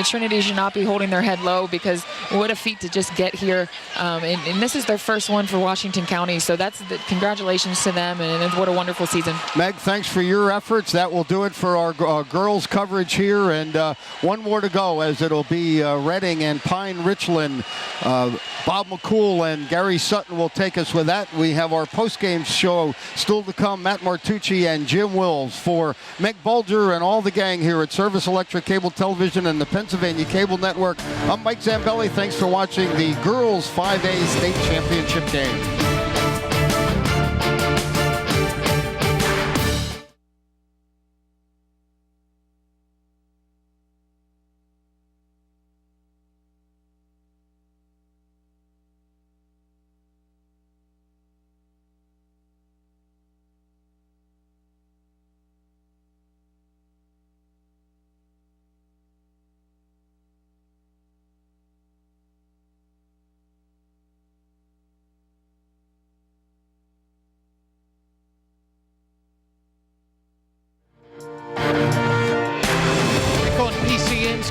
Trinity should not be holding their head low, because what a feat to just get here. And this is their first one for Washington County, so congratulations to them, and what a wonderful season. Meg, thanks for your efforts. That will do it for our girls coverage here, and one more to go, as it'll be Reading and Pine-Richland. Bob McCool and Gary Sutton will take us with that. We have our post-game show still to come. Matt Martucci and Jim Wills. For Meg Bulger and all the gang here at Service Electric Cable Television and the Pennsylvania Cable Network, I'm Mike Zambelli. Thanks for watching the Girls 5A State Championship game.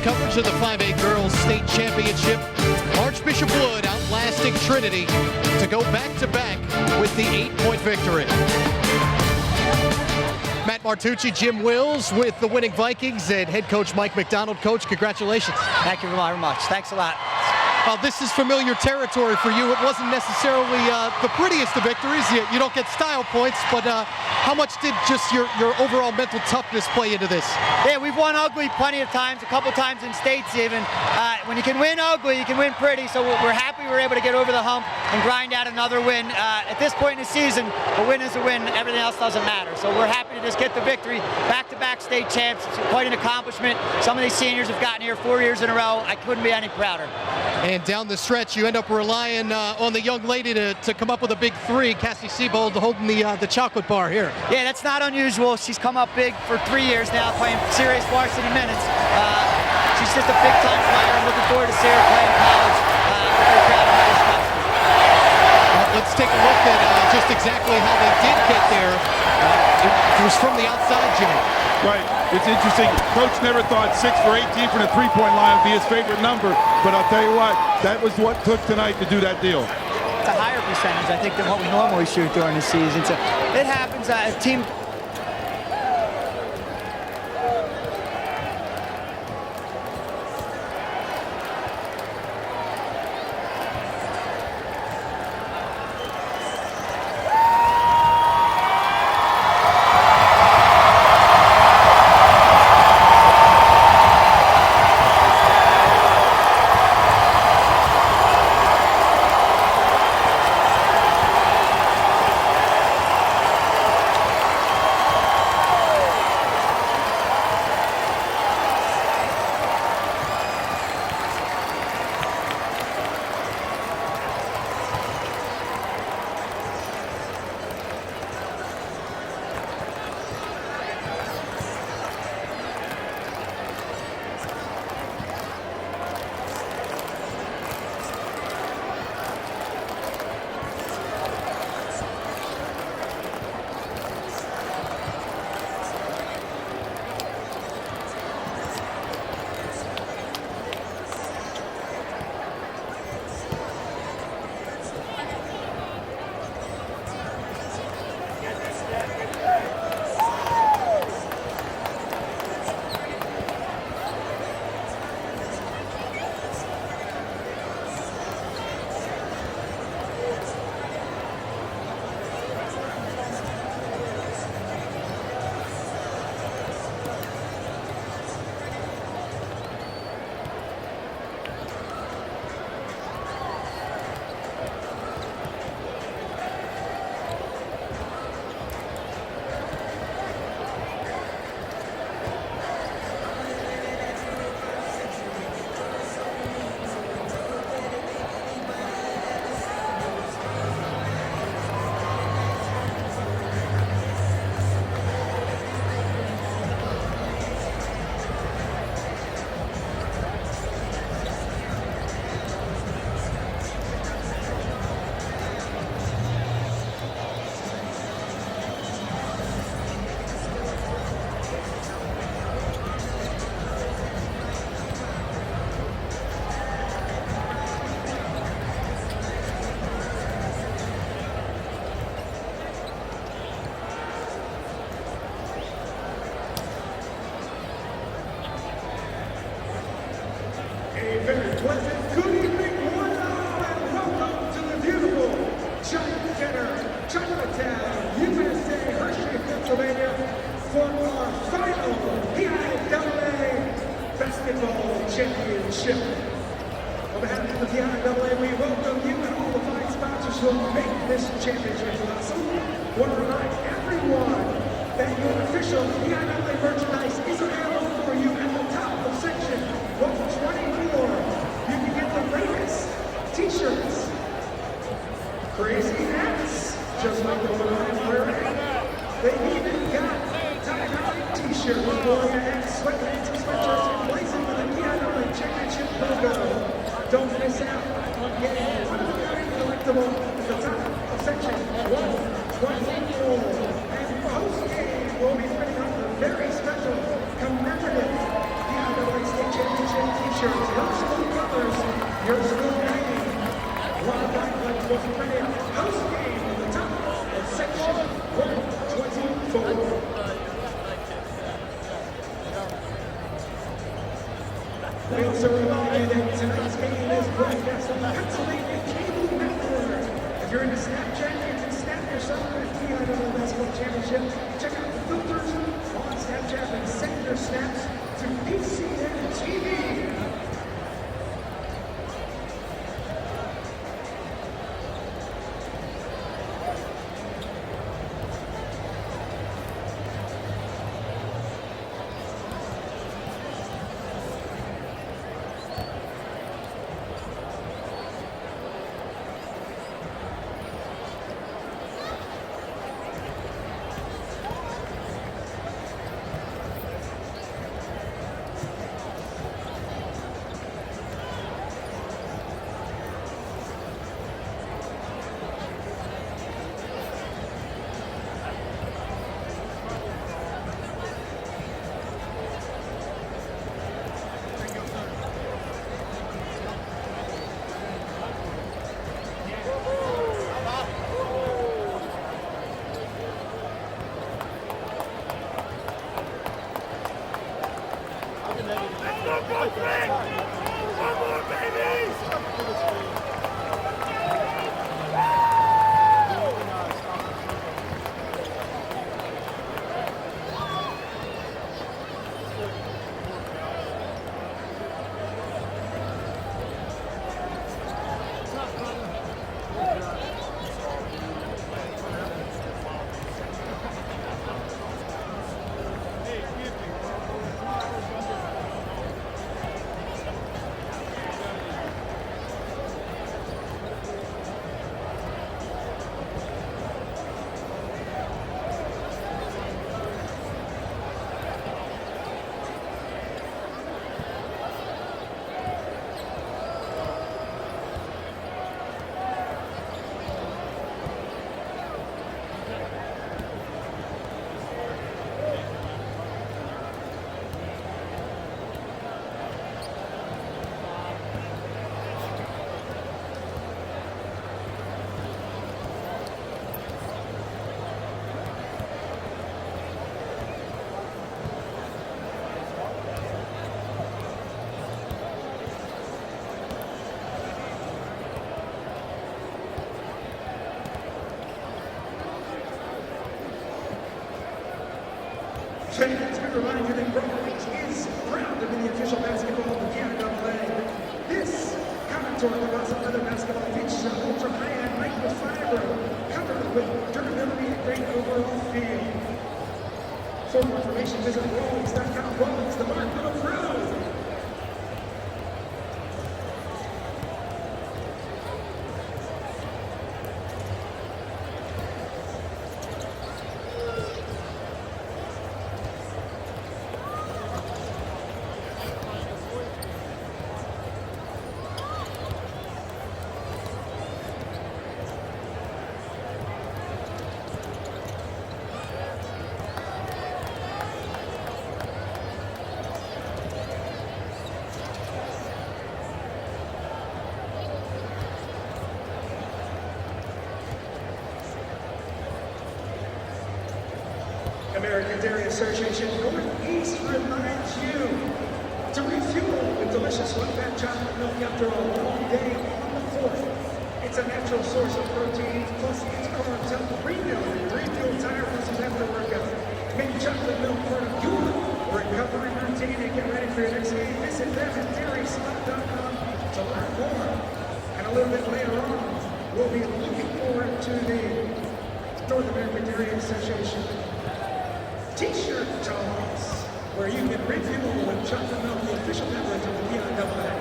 Coverage of the 5A Girls State Championship. Archbishop Wood outlasting Trinity to go back-to-back with the 8-point victory. Matt Martucci, Jim Wills with the winning Vikings, and head coach Mike McDonald. Coach, congratulations. Thank you very much. Thanks a lot. This is familiar territory for you. It wasn't necessarily the prettiest of victories. You don't get style points, but how much did just your overall mental toughness play into this? Yeah, we've won ugly plenty of times, a couple times in states even. When you can win ugly, you can win pretty, so we're happy we were able to get over the hump and grind out another win. At this point in the season, a win is a win. Everything else doesn't matter. So we're happy to just get the victory. Back-to-back state champs. It's quite an accomplishment. Some of these seniors have gotten here 4 years in a row. I couldn't be any prouder. And down the stretch, you end up relying on the young lady to come up with a big three. Cassie Siebold holding the chocolate bar here. Yeah, that's not unusual. She's come up big for 3 years now, playing serious varsity minutes. She's just a big-time player. I'm looking forward to seeing her play in college. Very proud of her stuff. Let's take a look at just exactly how they did get there. It was from the outside, Jimmy. Right. It's interesting. Coach never thought 6 for 18 from the three-point line would be his favorite number. But I'll tell you what, that was what took tonight to do that deal. It's a higher percentage, I think, than what we normally shoot during the season. So it happens. A team. A very pleasant good evening, one and welcome to the beautiful Giant Dinner, Chinatown, USA, Hershey, Pennsylvania, for our final PIAA Basketball Championship. On behalf of the PIAA, we welcome you and all the fine sponsors who will make this championship awesome. I want to remind everyone that your official PIAA merchandise is available for you at the top of section 124. You can get the latest t-shirts, crazy hats, just like the one I'm wearing. They even got tie-dye t-shirts, Warrior hats, sweatpants, and sweatshirts emblazoned with the PIAA Championship logo. Don't miss out on getting one of the very collectible at the top of section 124. And Postgame will be putting on a very special commemorative PIAA State Championship t-shirts. Your school colors, your school name. One black flags will be printed Postgame at the top of section 124. We also remind you that tonight's game is broadcast on the Pennsylvania Cable Network. If you're into Snapchat, you can snap yourself at the PIAA Basketball Championship. Check out the filters on Snapchat and send your snaps to PCN TV. Fans, we remind you that Greenfish is proud to be the official basketball of the PIAA. This commentary about some other basketball features an ultra high-end microfiber covered with durability and great overall feel. For more information, visit Rollins.com. Rollins, the mark of road. American Dairy Association Northeast reminds you to refuel with delicious low-fat chocolate milk after a long day on the floor. It's a natural source of protein, plus its carbs help rebuild and refuel tire muscles after workout. Make chocolate milk part of your recovery routine and get ready for your next game. Visit them at dairyslot.com to learn more. And a little bit later on, we'll be looking forward to the North American Dairy Association T-shirt talks, where you can refuel with chocolate milk, the official beverage of the PIAA.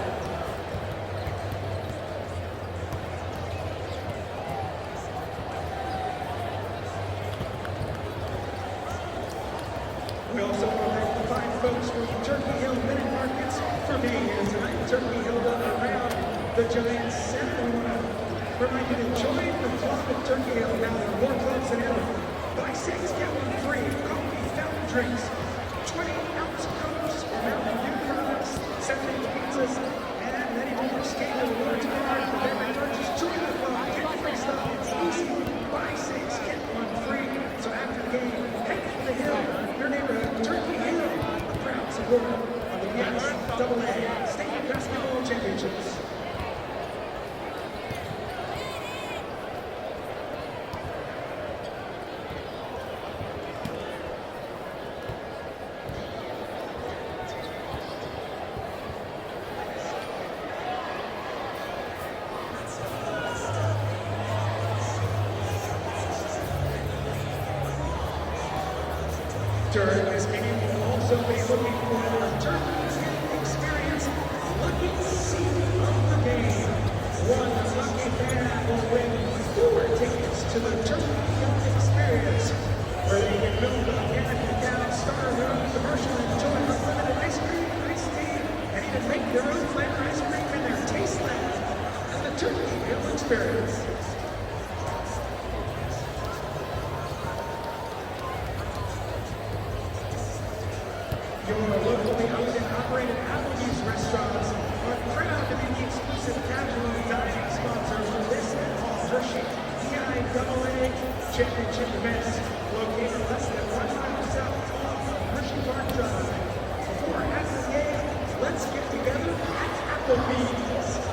We also want to thank the fine folks from Turkey Hill Mini Markets for being here tonight. Turkey Hill around the Giants Center. We want to remind you to join the club at Turkey Hill. Now there are more clubs than ever. Buy 6, get 1 free. Coffee, fountain drinks, 20-ounce Cokes, Mountain Dew products, 7 pizzas, and many more. Scan the rewards card for every purchase. Join the club. Get free stuff. It's easy. Buy 6, get 1 free. So after the game, head to the hill. Your neighborhood, Turkey Hill, a proud supporter of the PIAA State Basketball Championships. During this game, we'll also be looking for the Turkey's experience lucky seat of the game. One lucky fan will win 4 tickets to the Turkey experience, where they can build a American down, star room, commercial, enjoy unlimited ice cream, iced tea, and even make their own flavor ice cream in their taste lab at the Turkey Hill Experience. Your locally owned and operated Applebee's restaurants are proud to be the exclusive casual dining sponsors for this and all Hershey PIAA Championship events, located less than 1 mile south of Hershey Park Drive. Before and after the game, let's get together at Applebee's.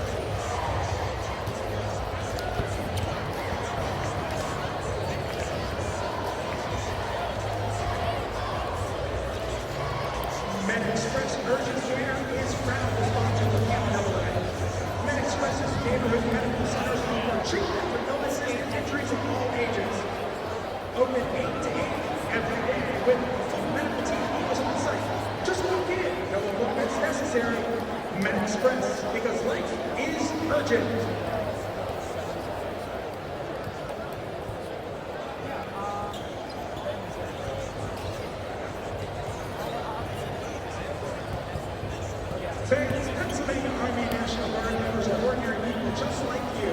MedExpress Urgent Care is proud to sponsor the PIAA. MedExpress's neighborhood medical centers offer treatment for illnesses and injuries of all ages. Open 8 to 8 every day with a full medical team always on site. Just walk in, no appointments necessary. MedExpress, because life is urgent. Fans, Pennsylvania Army National Guard members are ordinary people just like you.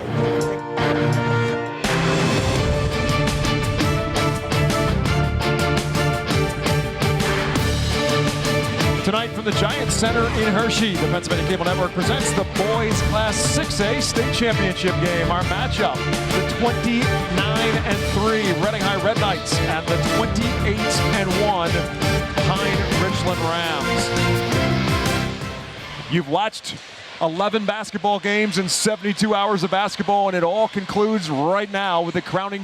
Tonight from the Giants Center in Hershey, the Pennsylvania Cable Network presents the Boys Class 6A State Championship game. Our matchup, the 29-3 Reading High Red Knights and the 28-1 Pine-Richland Rams. You've watched 11 basketball games in 72 hours of basketball, and it all concludes right now with the crowning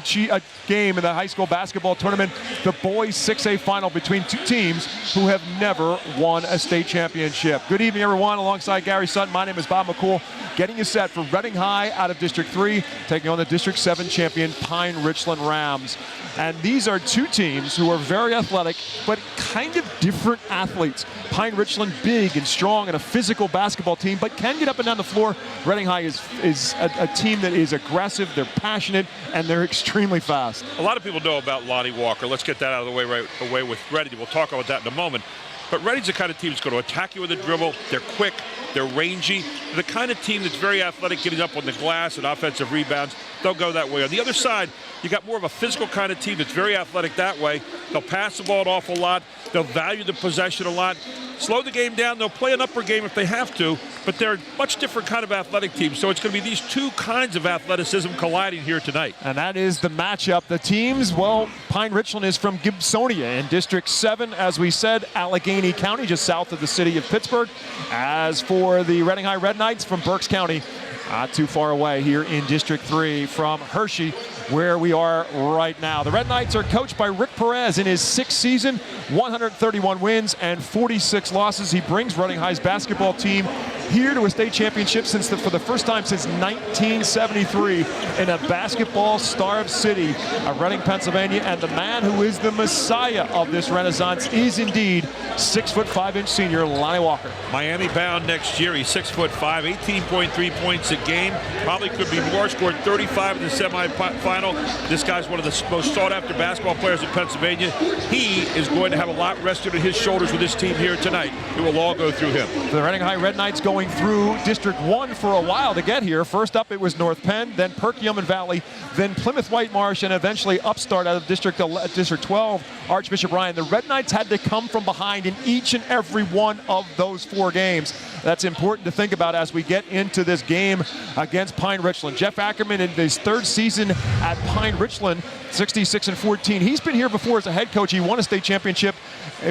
game in the high school basketball tournament, the boys 6A final between 2 teams who have never won a state championship. Good evening, everyone. Alongside Gary Sutton, my name is Bob McCool, getting you set for Reading High out of District 3, taking on the District 7 champion Pine-Richland Rams. And these are 2 teams who are very athletic, but kind of different athletes. Pine-Richland big and strong and a physical basketball team, but can get up and down the floor. Reading High is a team that is aggressive, they're passionate, and they're extremely fast. A lot of people know about Lonnie Walker. Let's get that out of the way right away with Reading. We'll talk about that in a moment. But Reading's the kind of team that's going to attack you with a dribble. They're quick, they're rangy. They're the kind of team that's very athletic, getting up on the glass and offensive rebounds. they'll go that way. On the other side, you got more of a physical kind of team that's very athletic that way. They'll pass the ball an awful lot. They'll value the possession a lot. Slow the game down. They'll play an upper game if they have to, but they're a much different kind of athletic team. So it's going to be these two kinds of athleticism colliding here tonight. And that is the matchup. The teams, well, Pine-Richland is from Gibsonia in District 7, as we said, Allegheny County, just south of the city of Pittsburgh. As for the Reading High Red Knights from Berks County, not too far away here in District 3 from Hershey, where we are right now. The Red Knights are coached by Rick Perez in his 6th season, 131 wins and 46 losses. He brings Reading High's basketball team here to a state championship for the first time since 1973 in a basketball-starved city of Reading, Pennsylvania. And the man who is the messiah of this renaissance is indeed 6'5" senior Lonnie Walker. Miami bound next year. He's 6'5", 18.3 points a game. Probably could be more. Scored 35 in the semifinal. This guy's one of the most sought-after basketball players in Pennsylvania. He is going to have a lot rested on his shoulders with this team here tonight. It will all go through him. The Reading High Red Knights going through District 1 for a while to get here. First up, it was North Penn, then Perkiomen Valley, then Plymouth White Marsh, and eventually upstart out of District 12, Archbishop Ryan. The Red Knights had to come from behind in each and every one of those 4 games. That's important to think about as we get into this game against Pine-Richland. Jeff Ackerman in his 3rd season at Pine-Richland, 66-14. He's been here before as a head coach. He won a state championship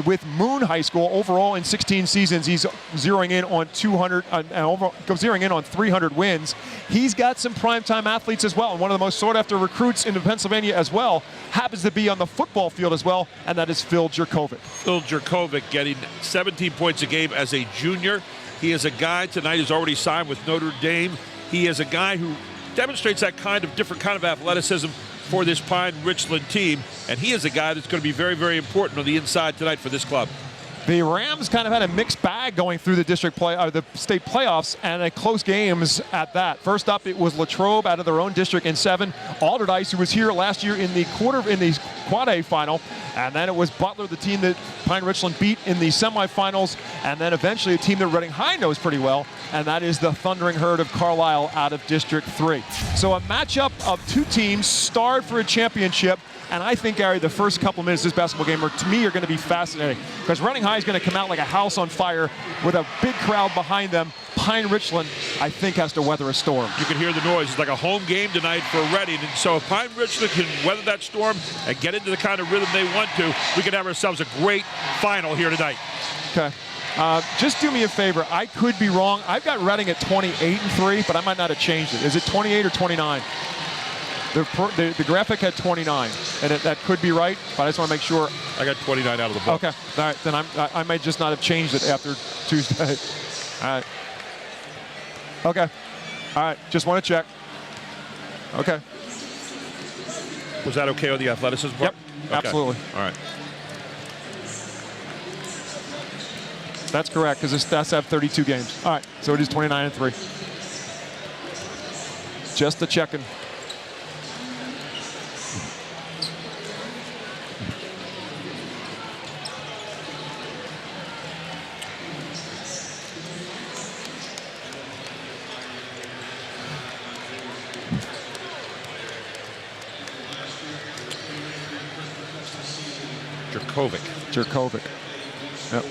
with Moon High School overall in 16 seasons. He's zeroing in on 300 wins. He's got some primetime athletes as well, and one of the most sought-after recruits in Pennsylvania as well happens to be on the football field as well, and that is Phil Jerkovic. Phil Jerkovic getting 17 points a game as a junior. He is a guy tonight who's already signed with Notre Dame. He is a guy who demonstrates that different kind of athleticism for this Pine-Richland team, and he is a guy that's going to be very, very important on the inside tonight for this club. The Rams kind of had a mixed bag going through the the state playoffs, and close games at that. First up, it was Latrobe out of their own district in 7. Alderdice, who was here last year in the Quad A final, and then it was Butler, the team that Pine-Richland beat in the semifinals, and then eventually a team that Reading High knows pretty well, and that is the Thundering Herd of Carlisle out of District 3. So a matchup of 2 teams starred for a championship. And I think, Gary, the first couple minutes of this basketball game to me are going to be fascinating, because Reading High is going to come out like a house on fire with a big crowd behind them. Pine-Richland, I think, has to weather a storm. You can hear the noise. It's like a home game tonight for Reading. And so if Pine-Richland can weather that storm and get into the kind of rhythm they want to, we can have ourselves a great final here tonight. Okay. Just do me a favor. I could be wrong. I've got Reading at 28-3, but I might not have changed it. Is it 28 or 29? The graphic had 29, and that could be right, but I just want to make sure. I got 29 out of the book. Okay, all right, then I might just not have changed it after Tuesday. All right. Okay, all right, just want to check. Okay. Was that okay on the athleticism part? Yep, okay. Absolutely. All right. That's correct, because the stats have 32 games. All right, so it is 29-3. Just a checking. Jerkovic. Yep.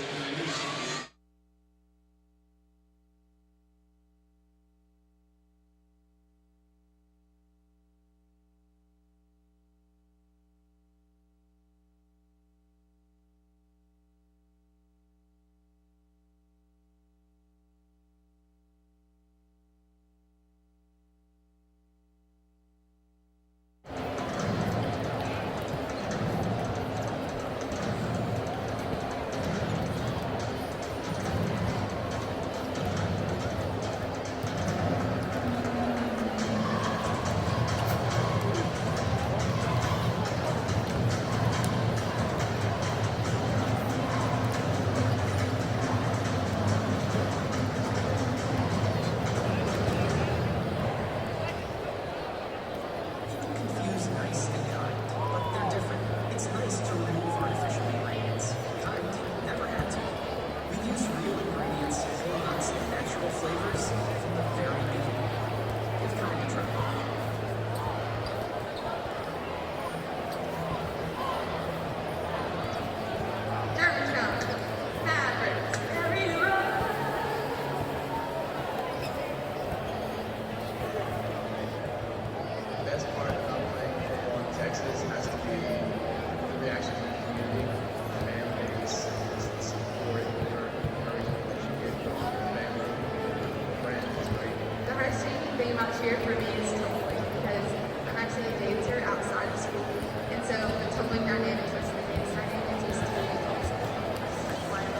about cheer for me is tumbling, because I'm actually a dancer outside of school, and so the tumbling dynamics are something exciting and just to me also. That's why I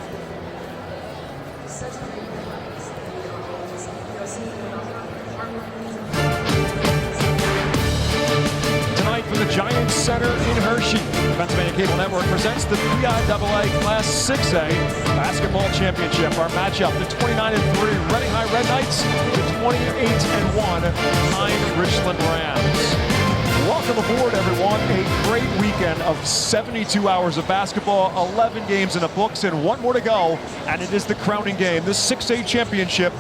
was such great advice. Just seeing what harmonies and Tonight from the Giants Center in Hershey, Pennsylvania Cable Network presents the PIAA Class 6A Basketball Championship. Our matchup, the 29-3 Reading High Red Knights, the 28-1 Pine-Richland Rams. Welcome aboard, everyone. A great weekend of 72 hours of basketball, 11 games in the books, and one more to go, and it is the crowning game, the 6A championship.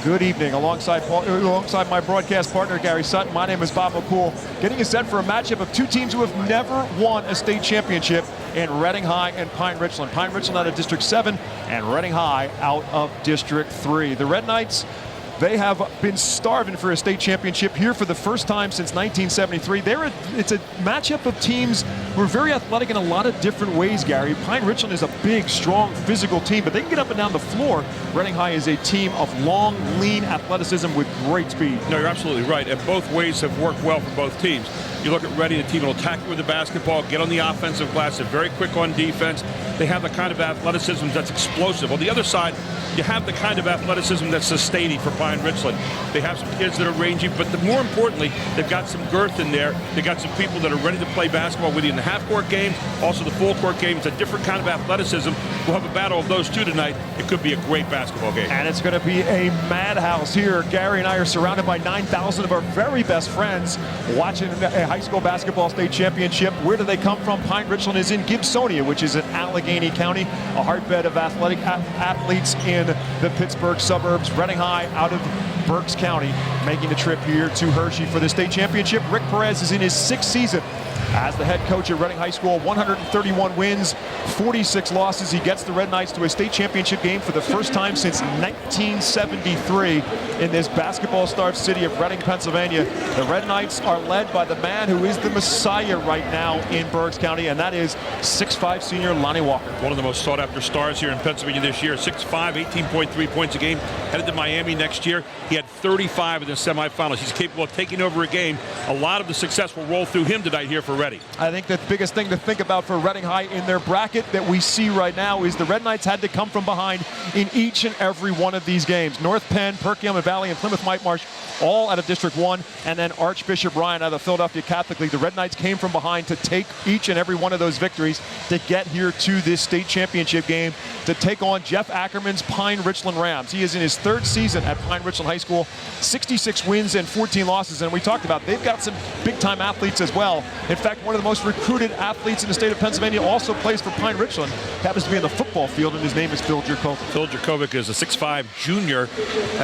Good evening. Alongside my broadcast partner, Gary Sutton, my name is Bob McCool, getting you set for a matchup of two teams who have never won a state championship in Reading High and Pine-Richland. Pine-Richland out of District 7 and Reading High out of District 3. The Red Knights, they have been starving for a state championship here for the first time since 1973. It's a matchup of teams who are very athletic in a lot of different ways, Gary. Pine-Richland is a big, strong, physical team, but they can get up and down the floor. Reading High is a team of long, lean athleticism with great speed. No, you're absolutely right, and both ways have worked well for both teams. You look at Reading, the team will attack you with the basketball, get on the offensive glass, they're very quick on defense. They have the kind of athleticism that's explosive. On the other side, you have the kind of athleticism that's sustaining for Pine-Richland. They have some kids that are rangy, but more importantly, they've got some girth in there. They've got some people that are ready to play basketball with you in the half-court game, also the full-court game. It's a different kind of athleticism. We'll have a battle of those two tonight. It could be a great basketball game. And it's going to be a madhouse here. Gary and I are surrounded by 9,000 of our very best friends watching a high school basketball state championship. Where do they come from? Pine-Richland is in Gibsonia, which is in Allegheny County, a heartbed of athletic athletes in the Pittsburgh suburbs. Reading High out of Berks County, making the trip here to Hershey for the state championship. Rick Perez is in his 6th season as the head coach at Reading High School. 131 wins, 46 losses. He gets the Red Knights to a state championship game for the first time since 1973 in this basketball-starved city of Reading, Pennsylvania. The Red Knights are led by the man who is the messiah right now in Berks County, and that is 6'5" senior Lonnie Walker. One of the most sought-after stars here in Pennsylvania this year. 6'5", 18.3 points a game. Headed to Miami next year. He had 35 in the semifinals. He's capable of taking over a game. A lot of the success will roll through him tonight here for Reading. I think the biggest thing to think about for Reading High in their bracket that we see right now is the Red Knights had to come from behind in each and every one of these games. North Penn, Perkiomen Valley, and Plymouth White Marsh all out of District 1, and then Archbishop Ryan out of the Philadelphia Catholic League. The Red Knights came from behind to take each and every one of those victories to get here to this state championship game to take on Jeff Ackerman's Pine-Richland Rams. He is in his 3rd season at Pine-Richland High School, 66 wins and 14 losses, and we talked about they've got some big-time athletes as well. In fact, one of the most recruited athletes in the state of Pennsylvania also plays for Pine-Richland. Happens to be on the football field, and his name is Phil Jerkovic. Phil Jerkovic is a 6'5" junior.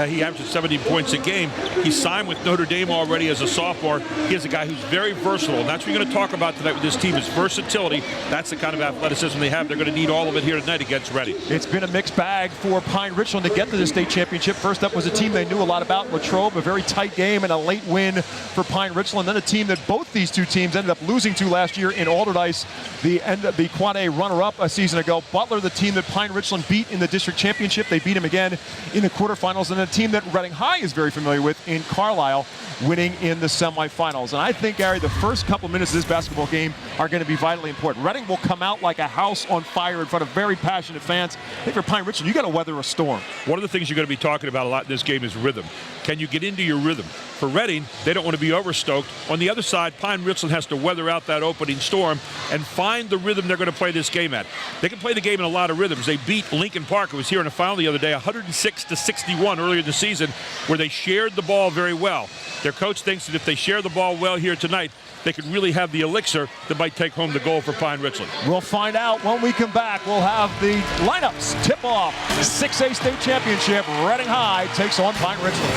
He averages 17 points a game. He signed with Notre Dame already as a sophomore. He is a guy who's very versatile, and that's what you're going to talk about tonight with this team is versatility. That's the kind of athleticism they have. They're going to need all of it here tonight against Reading. It's been a mixed bag for Pine-Richland to get to the state championship. First up was a team they knew a lot about, Latrobe, a very tight game and a late win for Pine-Richland. Then a team that both these two teams ended up losing to last year in Alderdice, the Quad A runner-up a season ago. Butler, the team that Pine-Richland beat in the district championship. They beat him again in the quarterfinals. And a team that Reading High is very familiar with in Carlisle, winning in the semifinals. And I think, Gary, the first couple minutes of this basketball game are going to be vitally important. Reading will come out like a house on fire in front of very passionate fans. I think for Pine-Richland, you got to weather a storm. One of the things you're going to be talking about a lot in this game is rhythm. Can you get into your rhythm? For Reading, they don't want to be overstoked. On the other side, Pine-Richland has to weather out that opening storm and find the rhythm they're going to play this game at. They can play the game in a lot of rhythms. They beat Lincoln Park, who was here in the final the other day, 106-61 earlier in the season, where they shared the ball very well. Their coach thinks that if they share the ball well here tonight, they could really have the elixir that might take home the goal for Pine-Richland. We'll find out when we come back. We'll have the lineups tip-off. 6A state championship. Reading High takes on Pine-Richland.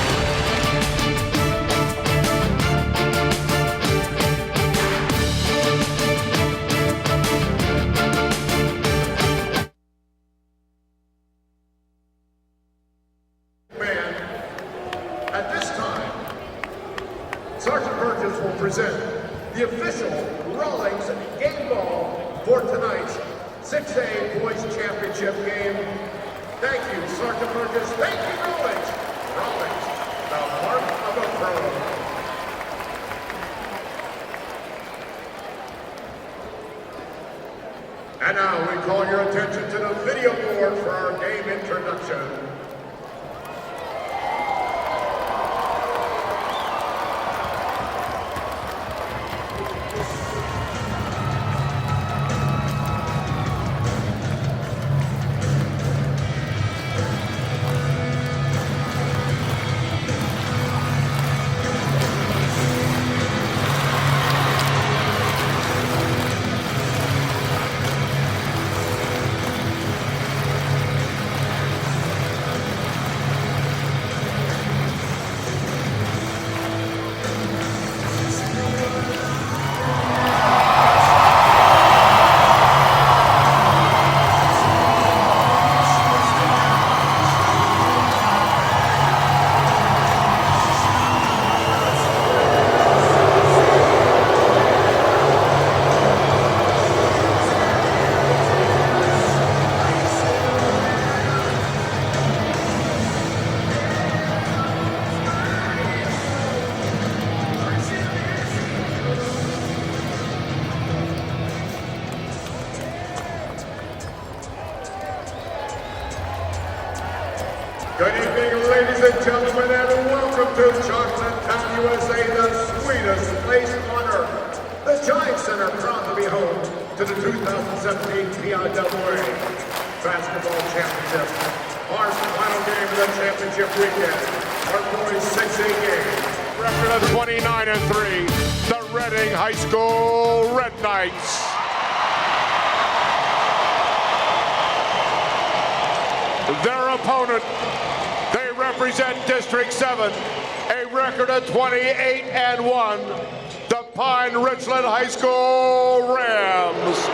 At this time, Sergeant Burgess will present the official Rawlings game ball for tonight's 6A Boys Championship game. Thank you, Sergeant Burgess. Thank you, Rawlings. Rawlings, the mark of a pro. Ladies and gentlemen, and welcome to Johnstown, USA, the sweetest place on earth. The Giant Center proud to be home to the 2017 PIAA Basketball Championship. Our final game of the championship weekend, our boys 6A game. Record of 29-3, the Reading High School Red Knights. Their opponent, they represent District 7, a record of 28-1, the Pine-Richland High School Rams.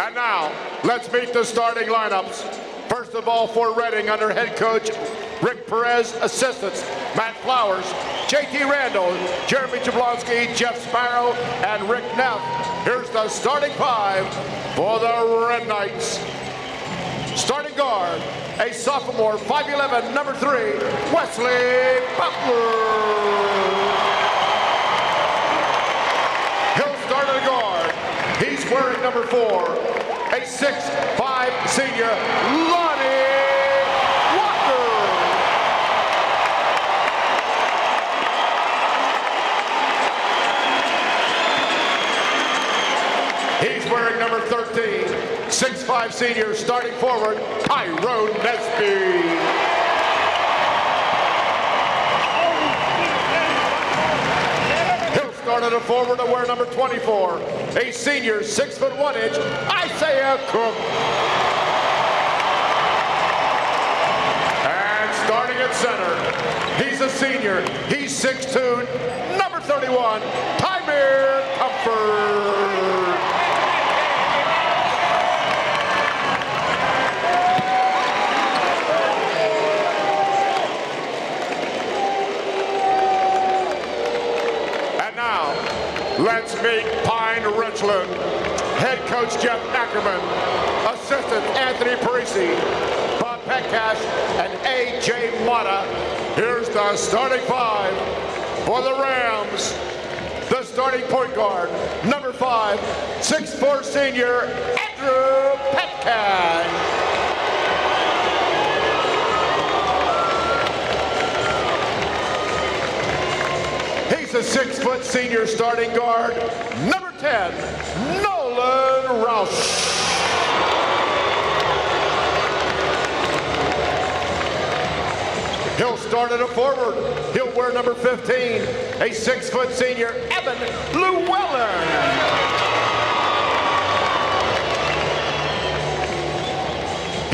And now, let's meet the starting lineups. First of all, for Reading, under head coach Rick Perez, assistants Matt Flowers, JT Randall, Jeremy Jablonski, Jeff Sparrow, and Rick Neff. Here's the starting five for the Red Knights. Starting guard, a sophomore, 5'11", number 3, Wesley Butler. He'll start at guard. He's wearing number 4, a 6'5" senior, Lonnie Walker. He's wearing number 13, 6'5" senior, starting forward, Tyrone Nesby. He'll start at a forward to wear number 24, a senior, 6'1", Isaiah Cook. And starting at center, he's a senior, he's 6'2", number 31, Tymir Comfort. Let's meet Pine-Richland. Head coach Jeff Ackerman, assistant Anthony Parisi, Bob Petcash, and A.J. Mata. Here's the starting five for the Rams. The starting point guard, number 5, 6'4" senior, Andrew Petcash. He's a 6' senior starting guard, number 10, Nolan Roush. He'll start at a forward. He'll wear number 15, a 6' senior, Evan Llewellyn.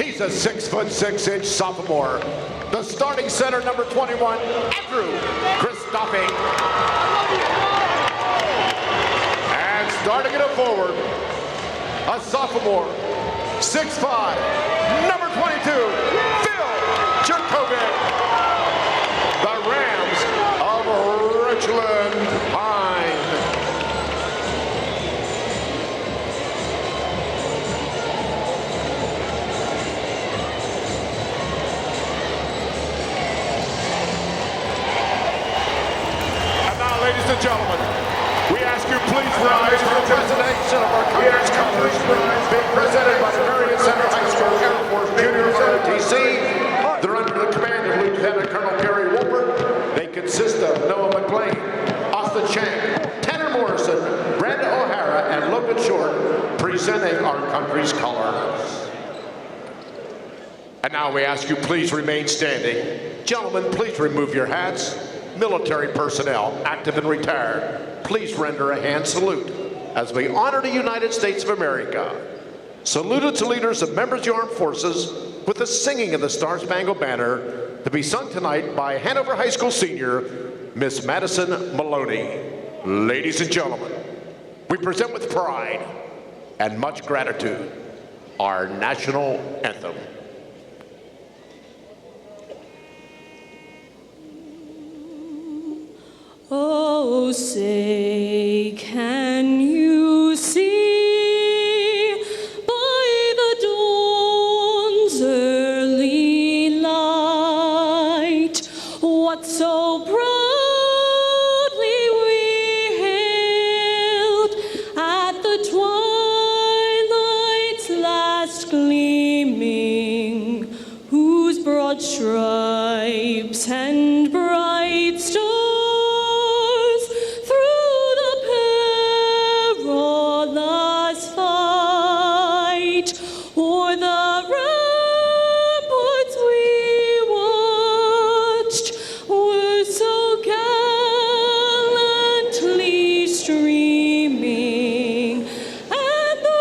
He's a 6'6" sophomore. The starting center, number 21, Andrew Christophe. And starting at a forward, a sophomore, 6'5", number 22, Phil Jerkovic. The Rams of Richland Pine. Ladies and gentlemen, we ask you please rise for the presentation of our country's colors, being presented by the Marion Center High School Air Force Junior ROTC. They're under the command of Lieutenant Colonel Gary Wolpert. They consist of Noah McLean, Austin Chang, Tanner Morrison, Brandon O'Hara, and Logan Short, presenting our country's colors. And now we ask you please remain standing. Gentlemen, please remove your hats. Military personnel, active and retired, please render a hand salute as we honor the United States of America. Saluted to leaders of members of the armed forces with the singing of the Star-Spangled Banner to be sung tonight by Hanover High School senior, Miss Madison Maloney. Ladies and gentlemen, we present with pride and much gratitude our national anthem. Oh, say, can you see by the dawn's early light what so proudly we hailed at the twilight's stripes and bright stars through the perilous fight, o'er the ramparts we watched were so gallantly streaming, and the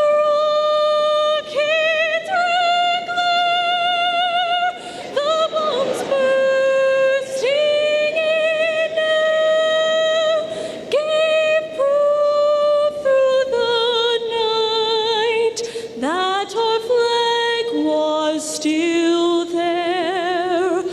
rockets red glare, the bombs bursting in air, gave proof through the night that our flag was still there.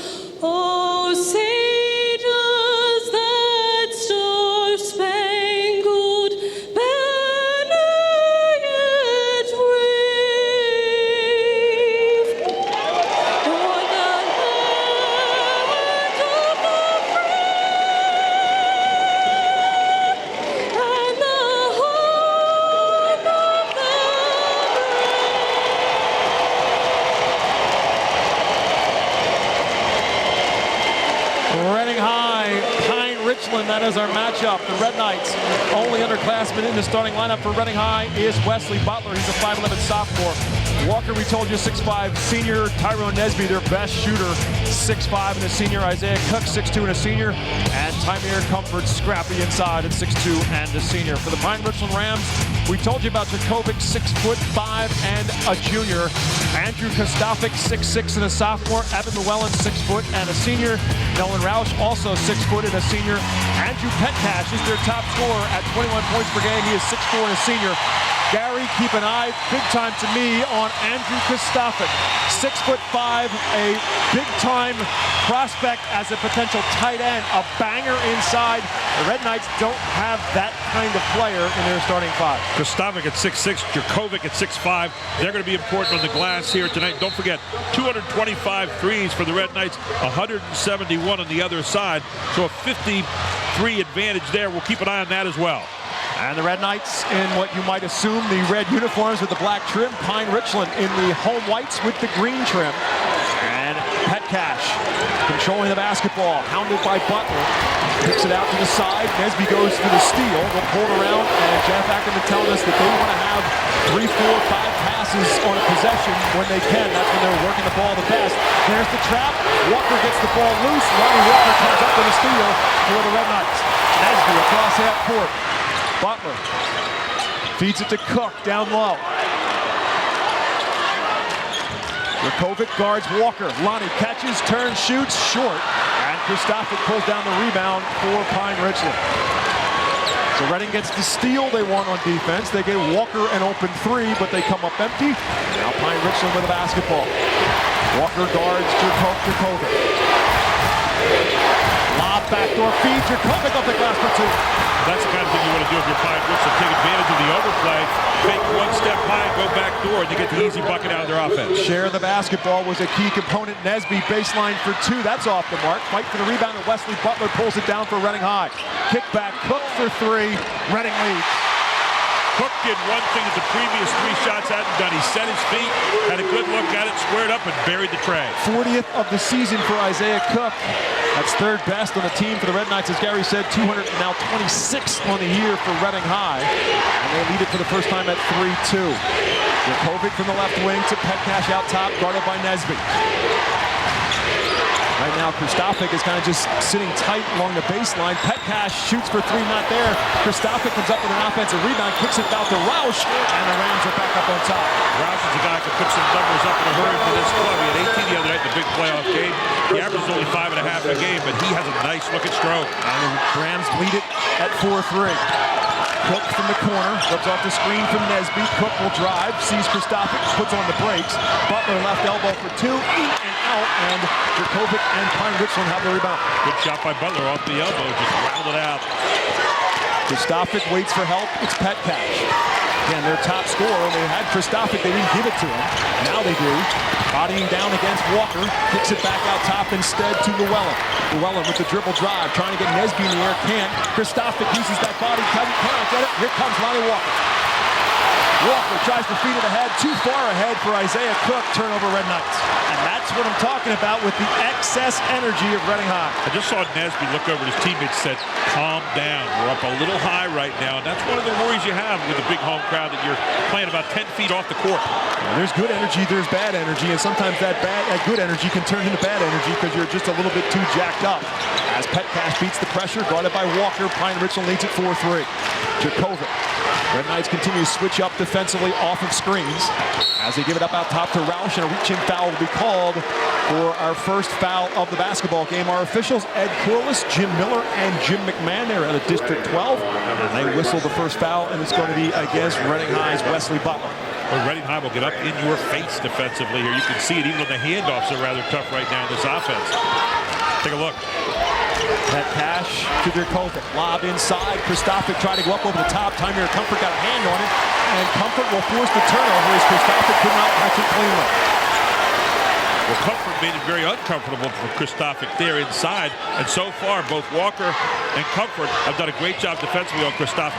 Oh, say does that star-spangled banner yet wave o'er the land of the free and the home of the Reading High, Pine-Richland, that is our matchup. The Red Knights, only underclassman in the starting lineup for Reading High is Wesley Butler. He's a 5'11" sophomore. Walker, we told you, 6'5", senior. Tyrone Nesby, their best shooter, 6'5", and a senior. Isaiah Cook, 6'2", and a senior. And Tymier Comfort, scrappy inside at 6'2", and a senior. For the Pine-Richland Rams, we told you about Jakovic, 6'5", and a junior. Andrew Kostovic, 6'6", and a sophomore. Evan Llewellyn, 6 foot and a senior. Nolan Roush, also 6 foot and a senior. Andrew Petcash is their top scorer at 21 points per game. He is 6'4" and a senior. Gary, keep an eye, big time to me, on Andrew Kostovic. 6'5", a big-time prospect as a potential tight end, a banger inside. The Red Knights don't have that kind of player in their starting five. Kostovic at 6'6", Jakovic at 6'5". They're going to be important on the glass here tonight. Don't forget, 225 threes for the Red Knights, 171 on the other side. So a 53 advantage there. We'll keep an eye on that as well. And the Red Knights in what you might assume the red uniforms with the black trim. Pine-Richland in the home whites with the green trim. And Petcash controlling the basketball, hounded by Butler. Kicks it out to the side. Nesby goes for the steal. They'll pull it around, and Jeff Ackerman telling us that they want to have 3, 4, 5 passes on a possession when they can. That's when they're working the ball the best. There's the trap. Walker gets the ball loose. Lonnie Walker comes up with a steal for the Red Knights. Nesby across half court. Butler feeds it to Cook down low. Jakovic guards Walker. Lonnie catches, turns, shoots, short. And Kostovic pulls down the rebound for Pine-Richland. So Reading gets the steal they want on defense. They get Walker an open 3, but they come up empty. Now Pine-Richland with the basketball. Walker guards Jakovic. Lob backdoor feed. Jakovic off the glass for 2. That's the kind of thing you want to do if you're Pine-Richland. Take advantage of the overplay, make one step high, go back door, and you get the easy bucket out of their offense. Share the basketball was a key component. Nesby baseline for 2. That's off the mark. Fight for the rebound, and Wesley Butler pulls it down for Reading High. Kick back, Cook for 3. Reading leads. Cook did one thing that the previous 3 shots hadn't done. He set his feet, had a good look at it, squared up, and buried the tray. 40th of the season for Isaiah Cook. That's 3rd best on the team for the Red Knights, as Gary said. 200, now 26 on the year for Reading High. And they lead it for the first time at 3-2. Jakovic from the left wing to Petcash out top, guarded by Nesby. Right now, Kostovic is kind of just sitting tight along the baseline. Petcash shoots for 3, not there. Kostovic comes up with an offensive rebound, kicks it out to Roush, and the Rams are back up on top. Roush is a guy who can put some numbers up in a hurry for this club. He had 18 the other night in the big playoff game. The average is only 5.5 a game, but he has a nice looking stroke. And the Rams lead it at 4-3. Cook from the corner, flips off the screen from Nesby. Cook will drive, sees Kostovic, puts on the brakes. Butler left elbow for 2, in and out, and Jakovic and Pine-Richland have the rebound. Good shot by Butler off the elbow, just rattled it out. Kostovic waits for help, it's Petcash. Again, their top scorer, they had Kostovic, they didn't give it to him. Now they do. Bodying down against Walker, kicks it back out top instead to Llewellyn. Llewellyn with the dribble drive, trying to get Nesby in the air, can't. Kostovic uses that body, can't get it. Here comes Lonnie Walker. Walker tries to feed it ahead, too far ahead for Isaiah Cook, turnover Red Knights. And that's what I'm talking about with the excess energy of Reading High. I just saw Nesby look over at his teammates and said, calm down. We're up a little high right now. And that's one of the worries you have with a big home crowd, that you're playing about 10 feet off the court. Well, there's good energy, there's bad energy, and sometimes that good energy can turn into bad energy because you're just a little bit too jacked up. As Petcash beats the pressure, guarded by Walker, Pine-Richland leads at 4-3. Jakovic. Red Knights continue to switch up defensively off of screens as they give it up out top to Roush, and a reach-in foul will be called for our first foul of the basketball game. Our officials, Ed Corliss, Jim Miller, and Jim McMahon. They're out of District 12. And they whistle the first foul, and it's going to be against Reading High's Wesley Butler. Well, Reading High will get up in your face defensively here. You can see it even though the handoffs are rather tough right now in this offense. Take a look. Petcash to Jakovic. Lob inside. Kristofic tried to go up over the top. Timir Comfort got a hand on it. And Comfort will force the turnover as Kristofic could not catch it cleanly. Well, Comfort made it very uncomfortable for Kristofic there inside. And so far, both Walker and Comfort have done a great job defensively on Kristofic.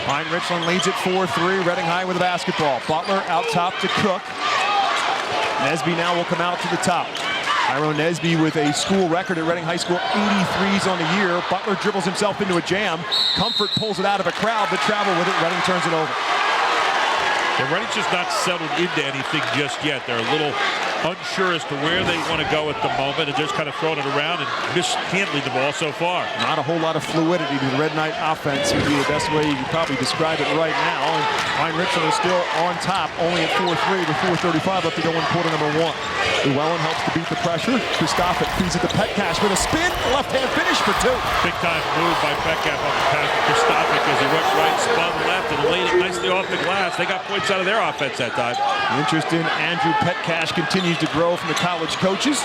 Pine-Richland leads at 4-3. Reading High with the basketball. Butler out top to Cook. Nesby now will come out to the top. Tyrone Nesby with a school record at Reading High School, 83s on the year. Butler dribbles himself into a jam. Comfort pulls it out of a crowd, but travel with it. Reading turns it over. And Reading's just not settled into anything just yet. They're a little unsure as to where they want to go at the moment, and just kind of throwing it around and mishandling the ball so far. Not a whole lot of fluidity to the Red Knight offense would be the best way you could probably describe it right now. And Pine-Richland is still on top, only at 4-3 with 4:35 left to go in quarter number 1. Llewellyn helps to beat the pressure. Kristofic feeds it to Petcash with a spin, left-hand finish for 2. Big time move by Petcash on the pass to Kristofic as he went right, spun left, and laid it nicely off the glass. They got points out of their offense that time. The interest in Andrew Petcash continues to grow from the college coaches.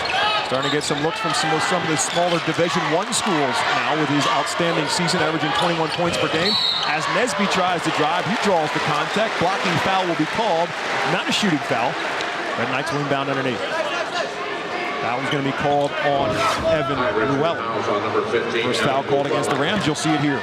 Starting to get some looks from some of the smaller Division I schools now with his outstanding season, averaging 21 points per game. As Nesby tries to drive, he draws the contact. Blocking foul will be called. Not a shooting foul. Red Knights will inbound underneath. That was going to be called on Evan Llewellyn. First foul called against the Rams. You'll see it here.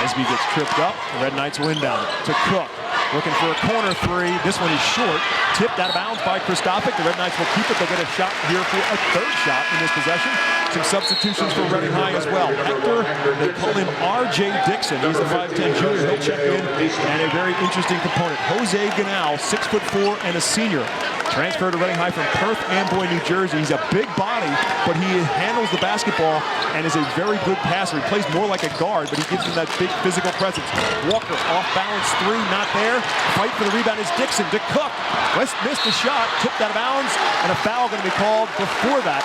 Nesby gets tripped up. The Red Knights will inbound to Cook. Looking for a corner 3. This one is short. Tipped out of bounds by Kristofic. The Red Knights will keep it. They'll get a shot here for a 3rd shot in this possession. Some substitutions for Reading High as well. Hector, they call him R.J. Dixon. He's the 5'10 junior. He'll check in. And a very interesting component. Jose Ganal, 6'4" and a senior. Transferred to Reading High from Perth Amboy, New Jersey. He's a big body, but he handles the basketball and is a very good passer. He plays more like a guard, but he gives him that big physical presence. Walker, off balance 3, not there. Fight for the rebound is Dixon to Cook. West missed the shot, tipped out of bounds, and a foul going to be called before that.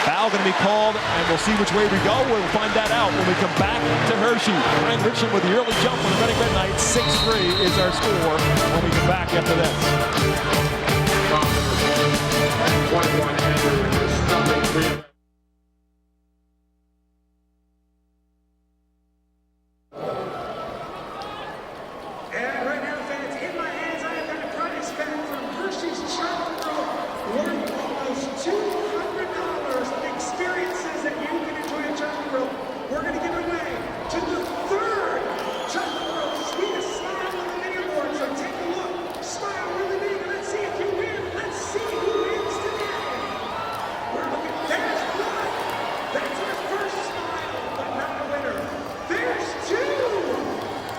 Foul going to be called, and we'll see which way we go. We'll find that out when we come back to Hershey. Pine-Richland with the early jump on the Reading Red Knights. 6-3 is our score when we come back after this. 21 Andrew. And right now, fans, in my hands, I have got a prize pack from Hershey's Chocolate Roll, worth almost $200 experiences that you can enjoy at Chocolate Roll. We're going to give it away to the 3rd Chocolate Roll Sweetest Smile on the leaderboard. So take a look, smile really big, and let's see if you win. Let's see who wins today. We're looking, there's 1. That's our first smile, but not a winner. There's 2,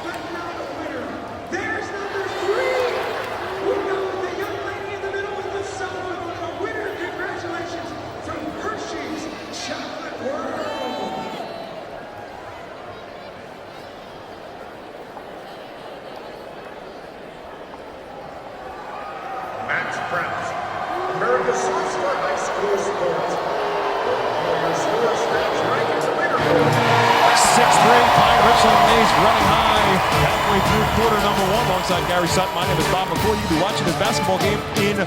but not a winner. There's number 3. We go with the young lady in the middle with the silver on a winner. Congratulations from Hershey's Chocolate World. Max Pratt, America's source for high school sports. Your sports match rankings leaderboard. 6-3, Pine-Richland leads Reading High halfway through quarter number 1 alongside Gary Sutton. My name is Bob McCoy. You'll be watching this basketball game in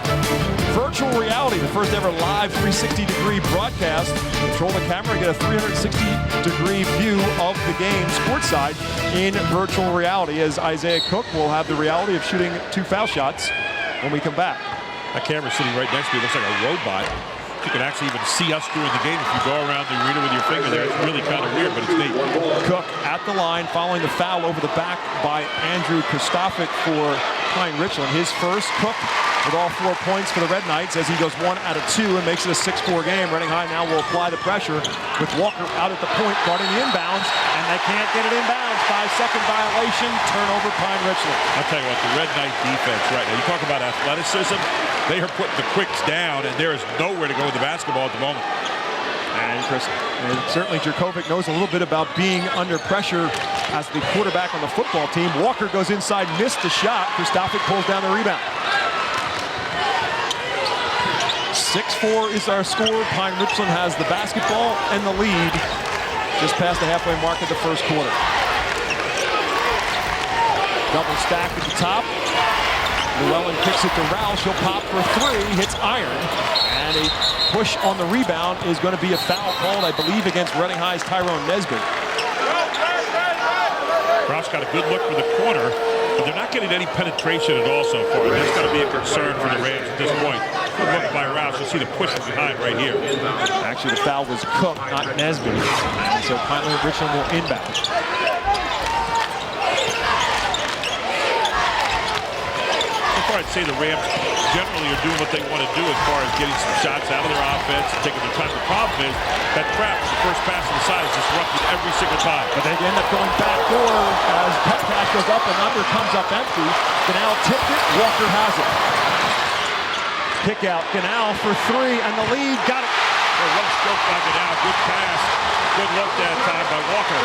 virtual reality, the first ever live 360-degree broadcast. Control the camera, get a 360-degree view of the game courtside in virtual reality as Isaiah Cook will have the reality of shooting 2 foul shots when we come back. That camera sitting right next to me looks like a robot. you can actually even see us during the game if you go around the arena with your finger there. It's really kind of weird, but it's neat. Cook at the line, following the foul over the back by Andrew Kristofic for Pine-Richland. His first. Cook with all 4 points for the Red Knights as he goes 1 out of 2 and makes it a 6-4 game. Reading High now will apply the pressure with Walker out at the point, guarding the inbounds, and they can't get it inbounds. 5-second violation, turnover Pine-Richland. I'll tell you what, the Red Knight defense right now, you talk about athleticism, they are putting the quicks down, and there is nowhere to go with the basketball at the moment. And certainly Jurkovic knows a little bit about being under pressure as the quarterback on the football team. Walker goes inside, missed the shot. Kristofic pulls down the rebound. 6-4 is our score. Pine-Richland has the basketball and the lead just past the halfway mark of the first quarter. Double stack at the top. Llewellyn kicks it to Roush. He'll pop for 3, hits iron. And a push on the rebound is going to be a foul called, I believe, against Reading High's Tyrone Nesbitt. Roush got a good look for the corner, but they're not getting any penetration at all so far. That's got to be a concern for the Rams at this point. Good look by Roush. You'll see the push behind right here. Actually, the foul was Cook, not Nesbitt. So Pine-Richland will inbound. I'd say the Rams generally are doing what they want to do as far as getting some shots out of their offense and taking their time. The problem is that trap, the first pass on the side, is disrupted every single time. But they end up going back door as Petcash goes up and under, comes up empty. Ganal tipped it, Walker has it. Kick out, Ganal for 3, and the lead got it. Well, what a stroke by Ganal, good pass. Good look that time by Walker.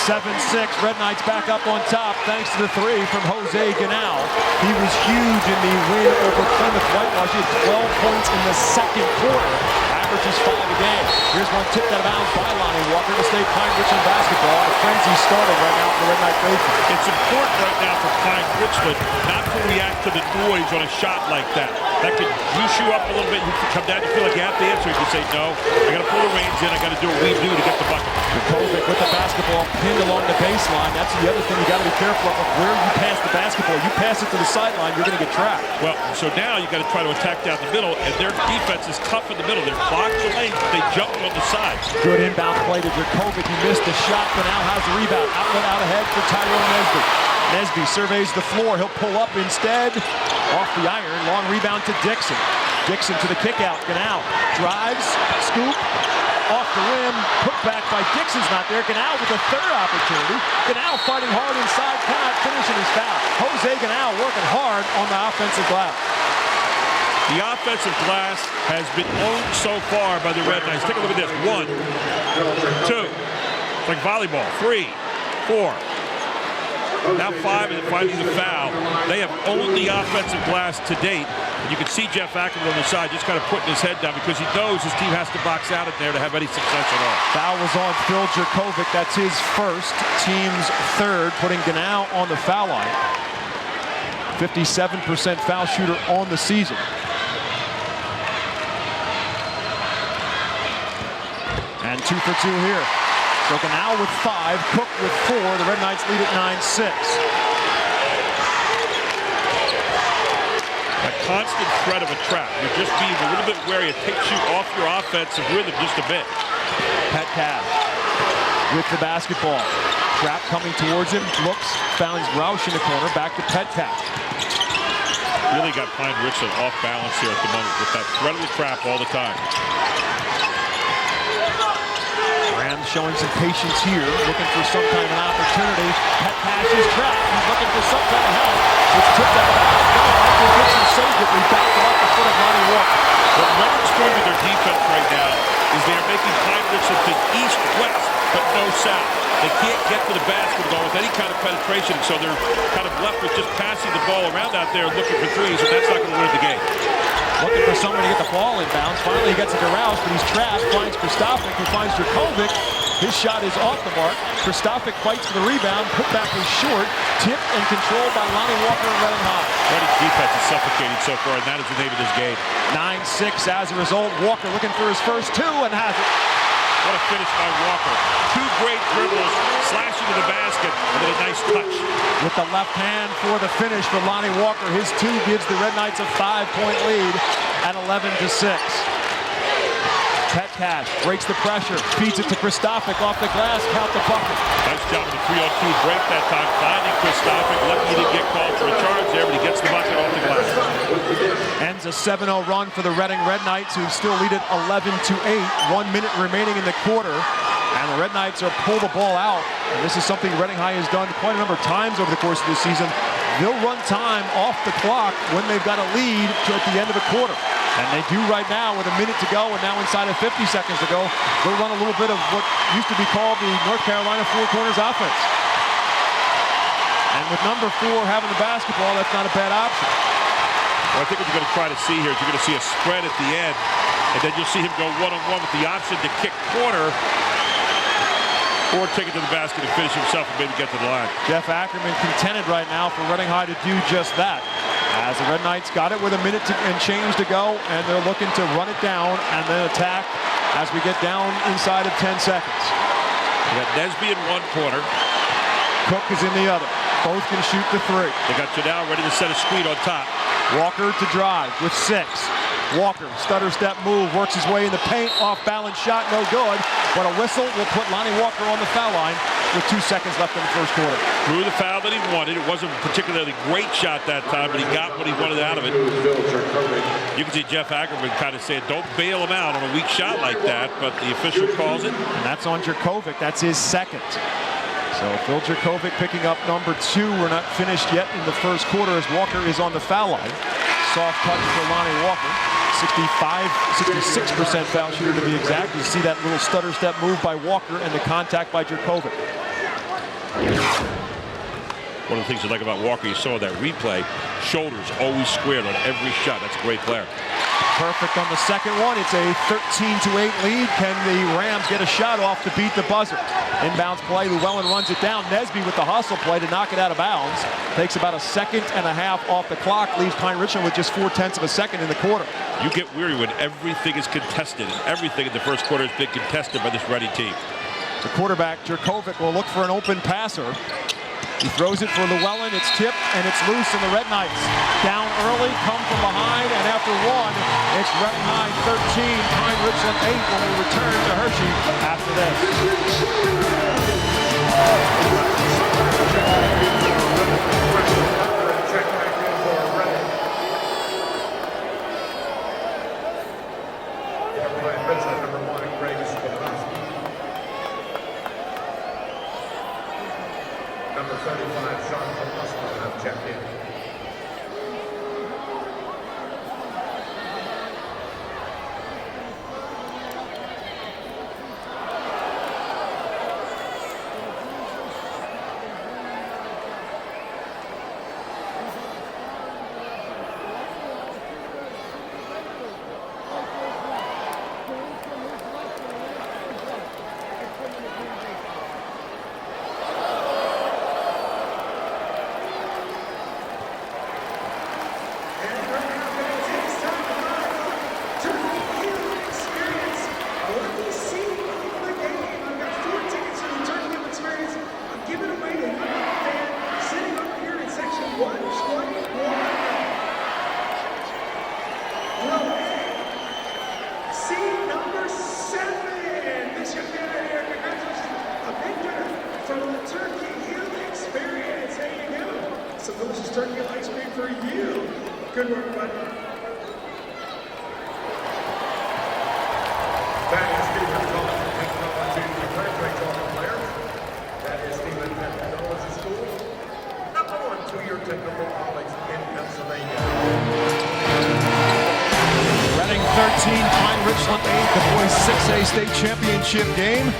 7-6, Red Knights back up on top thanks to the 3 from Jose Ganal. He was huge in the win over Plymouth Whitewash. He had 12 points in the second quarter, averages 5 a game. Here's one tipped out of bounds by Lonnie Walker to stay Pine-Richland basketball. The frenzy started right now for the Red Knight Racers. It's important right now for Pine-Richland not to react to the noise on a shot like that. That could juice you up a little bit. You can come down, you feel like you have to answer. You can say, no, I got to pull the reins in. I got to do what we do to get the bucket. Jurkovic with the basketball pinned along the baseline. That's the other thing you got to be careful of where you pass the basketball. You pass it to the sideline, you're going to get trapped. Well, so now you got to try to attack down the middle, and their defense is tough in the middle. They're clogged the lane, but they jump on the sides. Good inbound play to Jurkovic. He missed the shot, but now has the rebound. Outlet out ahead for Tyrone Nesbitt. Nesby surveys the floor. He'll pull up instead. Off the iron. Long rebound to Dixon. Dixon to the kick out. Ganal drives, scoop, off the rim, put back by Dixon's not there. Ganal with a third opportunity. Ganal fighting hard inside, cannot finish in his foul. Jose Ganal working hard on the offensive glass. The offensive glass has been owned so far by the Red Knights. Take a look at this. 1, 2. It's like volleyball. 3, 4. Now 5, and finally the foul. They have owned the offensive glass to date. And you can see Jeff Ackerman on the side just kind of putting his head down because he knows his team has to box out in there to have any success at all. Foul was on Phil Jurkovic. That's his first, team's third, putting Ganal on the foul line. 57% foul shooter on the season. And 2 for 2 here. So Ganal with 5, Cook with 4. The Red Knights lead at 9-6. A constant threat of a trap. You're just being a little bit wary. It takes you off your offensive rhythm just a bit. Petcash with the basketball. Trap coming towards him. Looks, finds Roush in the corner. Back to Petcash. Really got Pine-Richland off balance here at the moment with that threat of the trap all the time. Rams showing some patience here, looking for some kind of an opportunity. Petcash is trapped. He's looking for some kind of help. It's tipped out of bounds. Michael Dixon saved it. We backed it off the foot of Lonnie Walker. What Leonard's doing with their defense right now is they're making Pine-Richland think east-west, but no south. They can't get to the basketball with any kind of penetration, so they're kind of left with just passing the ball around out there looking for threes, and that's not going to win the game. Looking for someone to get the ball in bounds. Finally, he gets it to Roush, but he's trapped. Finds Kristofic, who finds Jurkovic. His shot is off the mark. Kristofic fights for the rebound. Put back is short. Tipped and controlled by Lonnie Walker and Reading High. Reading's defense is suffocating so far, and that is the name of this game. 9-6 as a result. Walker looking for his first 2 and has it. What a finish by Walker. 2 great dribbles, slashing to the basket, and then a nice touch. With the left hand for the finish for Lonnie Walker. His 2 gives the Red Knights a 5-point lead at 11-6. Petcash breaks the pressure, feeds it to Kristofic off the glass, count the bucket. Nice job with the 3-on-2 break that time, finding Kristofic. Lucky he didn't get called for a charge there, but he gets the bucket off the glass. Ends a 7-0 run for the Reading Red Knights, who still lead it 11-8. 1 minute remaining in the quarter. And the Red Knights are pull the ball out. And this is something Reading High has done quite a number of times over the course of the season. They'll run time off the clock when they've got a lead at the end of a quarter. And they do right now with a minute to go and now inside of 50 seconds to go. They'll run a little bit of what used to be called the North Carolina Four Corners offense. And with number 4 having the basketball, that's not a bad option. Well, I think what you're going to try to see here is you're going to see a spread at the end. And then you'll see him go one-on-one with the option to kick corner or take it to the basket and finish himself and maybe get to the line. Jeff Ackerman contented right now for Reading High to do just that. As the Red Knights got it with a minute and change to go, and they're looking to run it down and then attack as we get down inside of 10 seconds. We got Nesby in one corner. Cook is in the other. Both can shoot the 3. They got Janelle ready to set a screen on top. Walker to drive with 6. Walker, stutter step move, works his way in the paint, off balance shot, no good. But a whistle will put Lonnie Walker on the foul line with 2 seconds left in the first quarter. Drew the foul that he wanted. It wasn't a particularly great shot that time, but he got what he wanted out of it. You can see Jeff Ackerman kind of saying, don't bail him out on a weak shot like that, but the official calls it. And that's on Jerkovic. That's his second. So Phil Jerkovic picking up number 2. We're not finished yet in the first quarter as Walker is on the foul line. Soft touch for Lonnie Walker. 66% foul shooter to be exact. You see that little stutter step move by Walker and the contact by Jerkovic. One of the things I like about Walker, you saw that replay, shoulders always squared on every shot. That's a great player. Perfect on the second one. It's a 13-8 lead. Can the Rams get a shot off to beat the buzzer? Inbounds play. Llewellyn runs it down. Nesby with the hustle play to knock it out of bounds. Takes about a second and a half off the clock. Leaves Pine-Richland with just 0.4 of a second in the quarter. You get weary when everything is contested, and everything in the first quarter has been contested by this Reading team. The quarterback, Jerkovic, will look for an open passer. He throws it for Llewellyn. It's tipped and it's loose, and the Red Knights down early, come from behind, and after 1, it's Reading High 13, Pine-Richland 8 when we return to Hershey after this. Number 35, Sean Oscar, have checked in. Turkey ice cream for you. Good work, buddy. That is Stephen Collins, the graduate golf player. That is Stephen Technology School, number 1 2-year technical college in Pennsylvania. Reading 13, Pine-Richland 8, the boys 6A state championship game.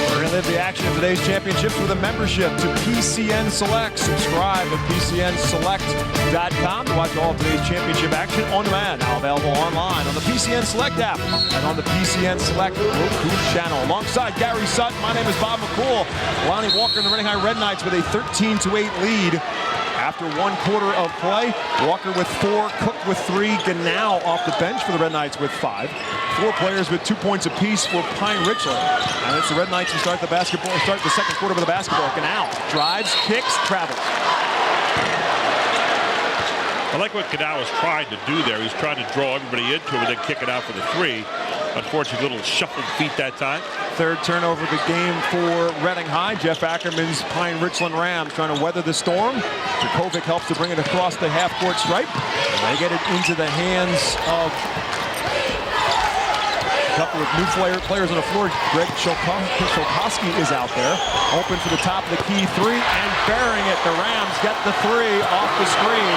We're going to live the action of today's championships with a membership to PCN Select. Subscribe at PCNSelect.com to watch all of today's championship action on demand. Now available online on the PCN Select app and on the PCN Select Roku channel. Alongside Gary Sutton, my name is Bob McCool. Lonnie Walker and the Reading High Red Knights with a 13-8 lead. After 1 quarter of play, Walker with 4, Cook with 3, Ganau off the bench for the Red Knights with 5. 4 players with 2 points apiece for Pine-Richland. And it's the Red Knights who start the second quarter with the basketball. Ganau drives, kicks, travels. I like what Ganau was trying to do there. He's trying to draw everybody into him and then kick it out for the 3. Unfortunately, little shuffled feet that time. Third turnover of the game for Reading High. Jeff Ackerman's Pine-Richland Rams trying to weather the storm. Dracovic helps to bring it across the half-court stripe. And they get it into the hands of a couple of new players on the floor. Greg Sholkowski is out there. Open for the top of the key three and burying it. The Rams get the three off the screen.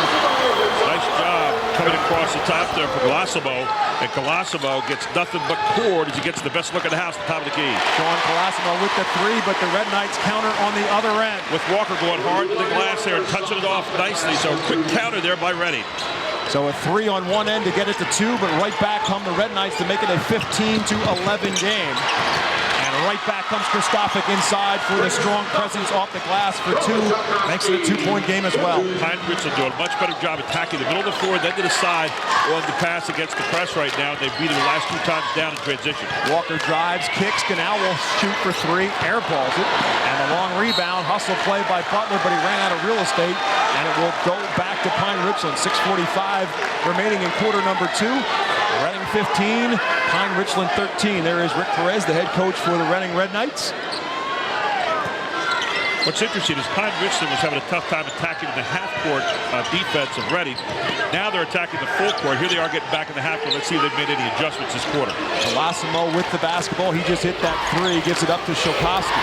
Nice job coming across the top there for Colosimo. And Colosimo gets nothing but cord as he gets the best look at the house at the top of the key. Sean Colosimo with the three, but the Red Knights counter on the other end. With Walker going hard to the glass there and touching it off nicely. So quick counter there by Reading. So a three on one end to get it to 2, but right back come the Red Knights to make it a 15-11 game. And right back comes Kristofic inside for the strong presence off the glass for 2. Makes it a 2-point game as well. Pine-Richland doing a much better job attacking the middle of the floor, then to the side on the pass against the press right now. They beat it the last 2 times down in transition. Walker drives, kicks, Ganal will shoot for 3, airballs it. And a long rebound, hustle play by Butler, but he ran out of real estate. And it will go back to Pine-Richland. 6:45 remaining in quarter number 2. Reading 15, Pine-Richland 13. There is Rick Perez, the head coach for the Reading Red Knights. What's interesting is Pine-Richland was having a tough time attacking the half-court defense of Reading. Now they're attacking the full court. Here they are getting back in the half-court. Let's see if they've made any adjustments this quarter. Colosimo with the basketball. He just hit that 3, gives it up to Sholkowski.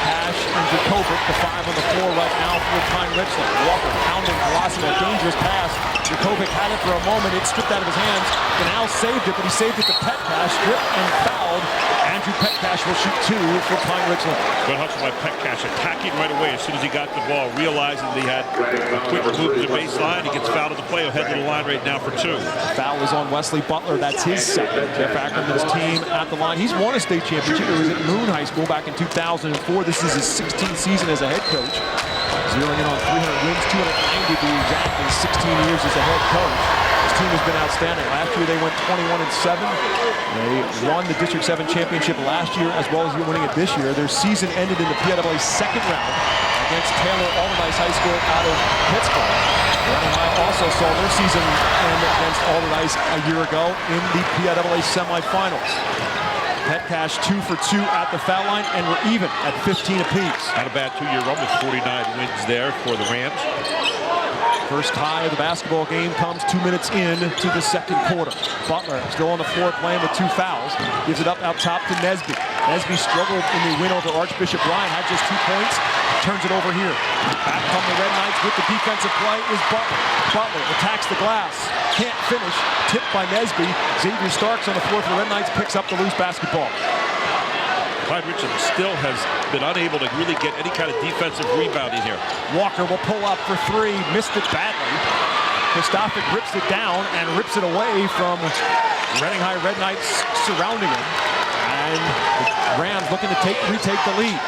Cash and Dracovic, the 5 on the floor right now for Pine-Richland. Walker pounding Colosimo, dangerous pass. Dracovic had it for a moment, it stripped out of his hands. Ganal saved it, but he saved it to Petcash, stripped and fouled. Andrew Petcash will shoot 2 for Pine-Richland. Good hustle by Petcash, attacking right away as soon as he got the ball, realizing that he had a quick move to the baseline. He gets fouled at the play, head to the line right now for 2. Foul is on Wesley Butler, that's his second. Jeff Ackerman's team at the line. He's won a state championship. It was at Moon High School back in 2004. This is his 16th season as a head coach. Zeroing in on 300 wins, 290 to be exact, in 16 years as a head coach. His team has been outstanding. Last year they went 21-7. They won the District 7 championship last year as well as winning it this year. Their season ended in the PIAA second round against Taylor Alderdice High School out of Pittsburgh. Reading High also saw their season end against Alderdice a year ago in the PIAA semifinals. Petcash 2 for 2 at the foul line, and we're even at 15 apiece. Not a bad 2-year run with 49 wins there for the Rams. First tie of the basketball game comes 2 minutes in to the second quarter. Butler still on the floor playing with 2 fouls. Gives it up out top to Nesby. Nesby struggled in the win over Archbishop Ryan, had just 2 points. Turns it over here. Back come the Red Knights with the defensive play is Butler. Butler attacks the glass. Can't finish. Tipped by Nesby. Xavier Starks on the floor for the Red Knights picks up the loose basketball. Pine-Richland still has been unable to really get any kind of defensive rebounding here. Walker will pull up for 3. Missed it badly. Kristofic rips it down and rips it away from Reading High Red Knights surrounding him. And the Rams looking to retake the lead.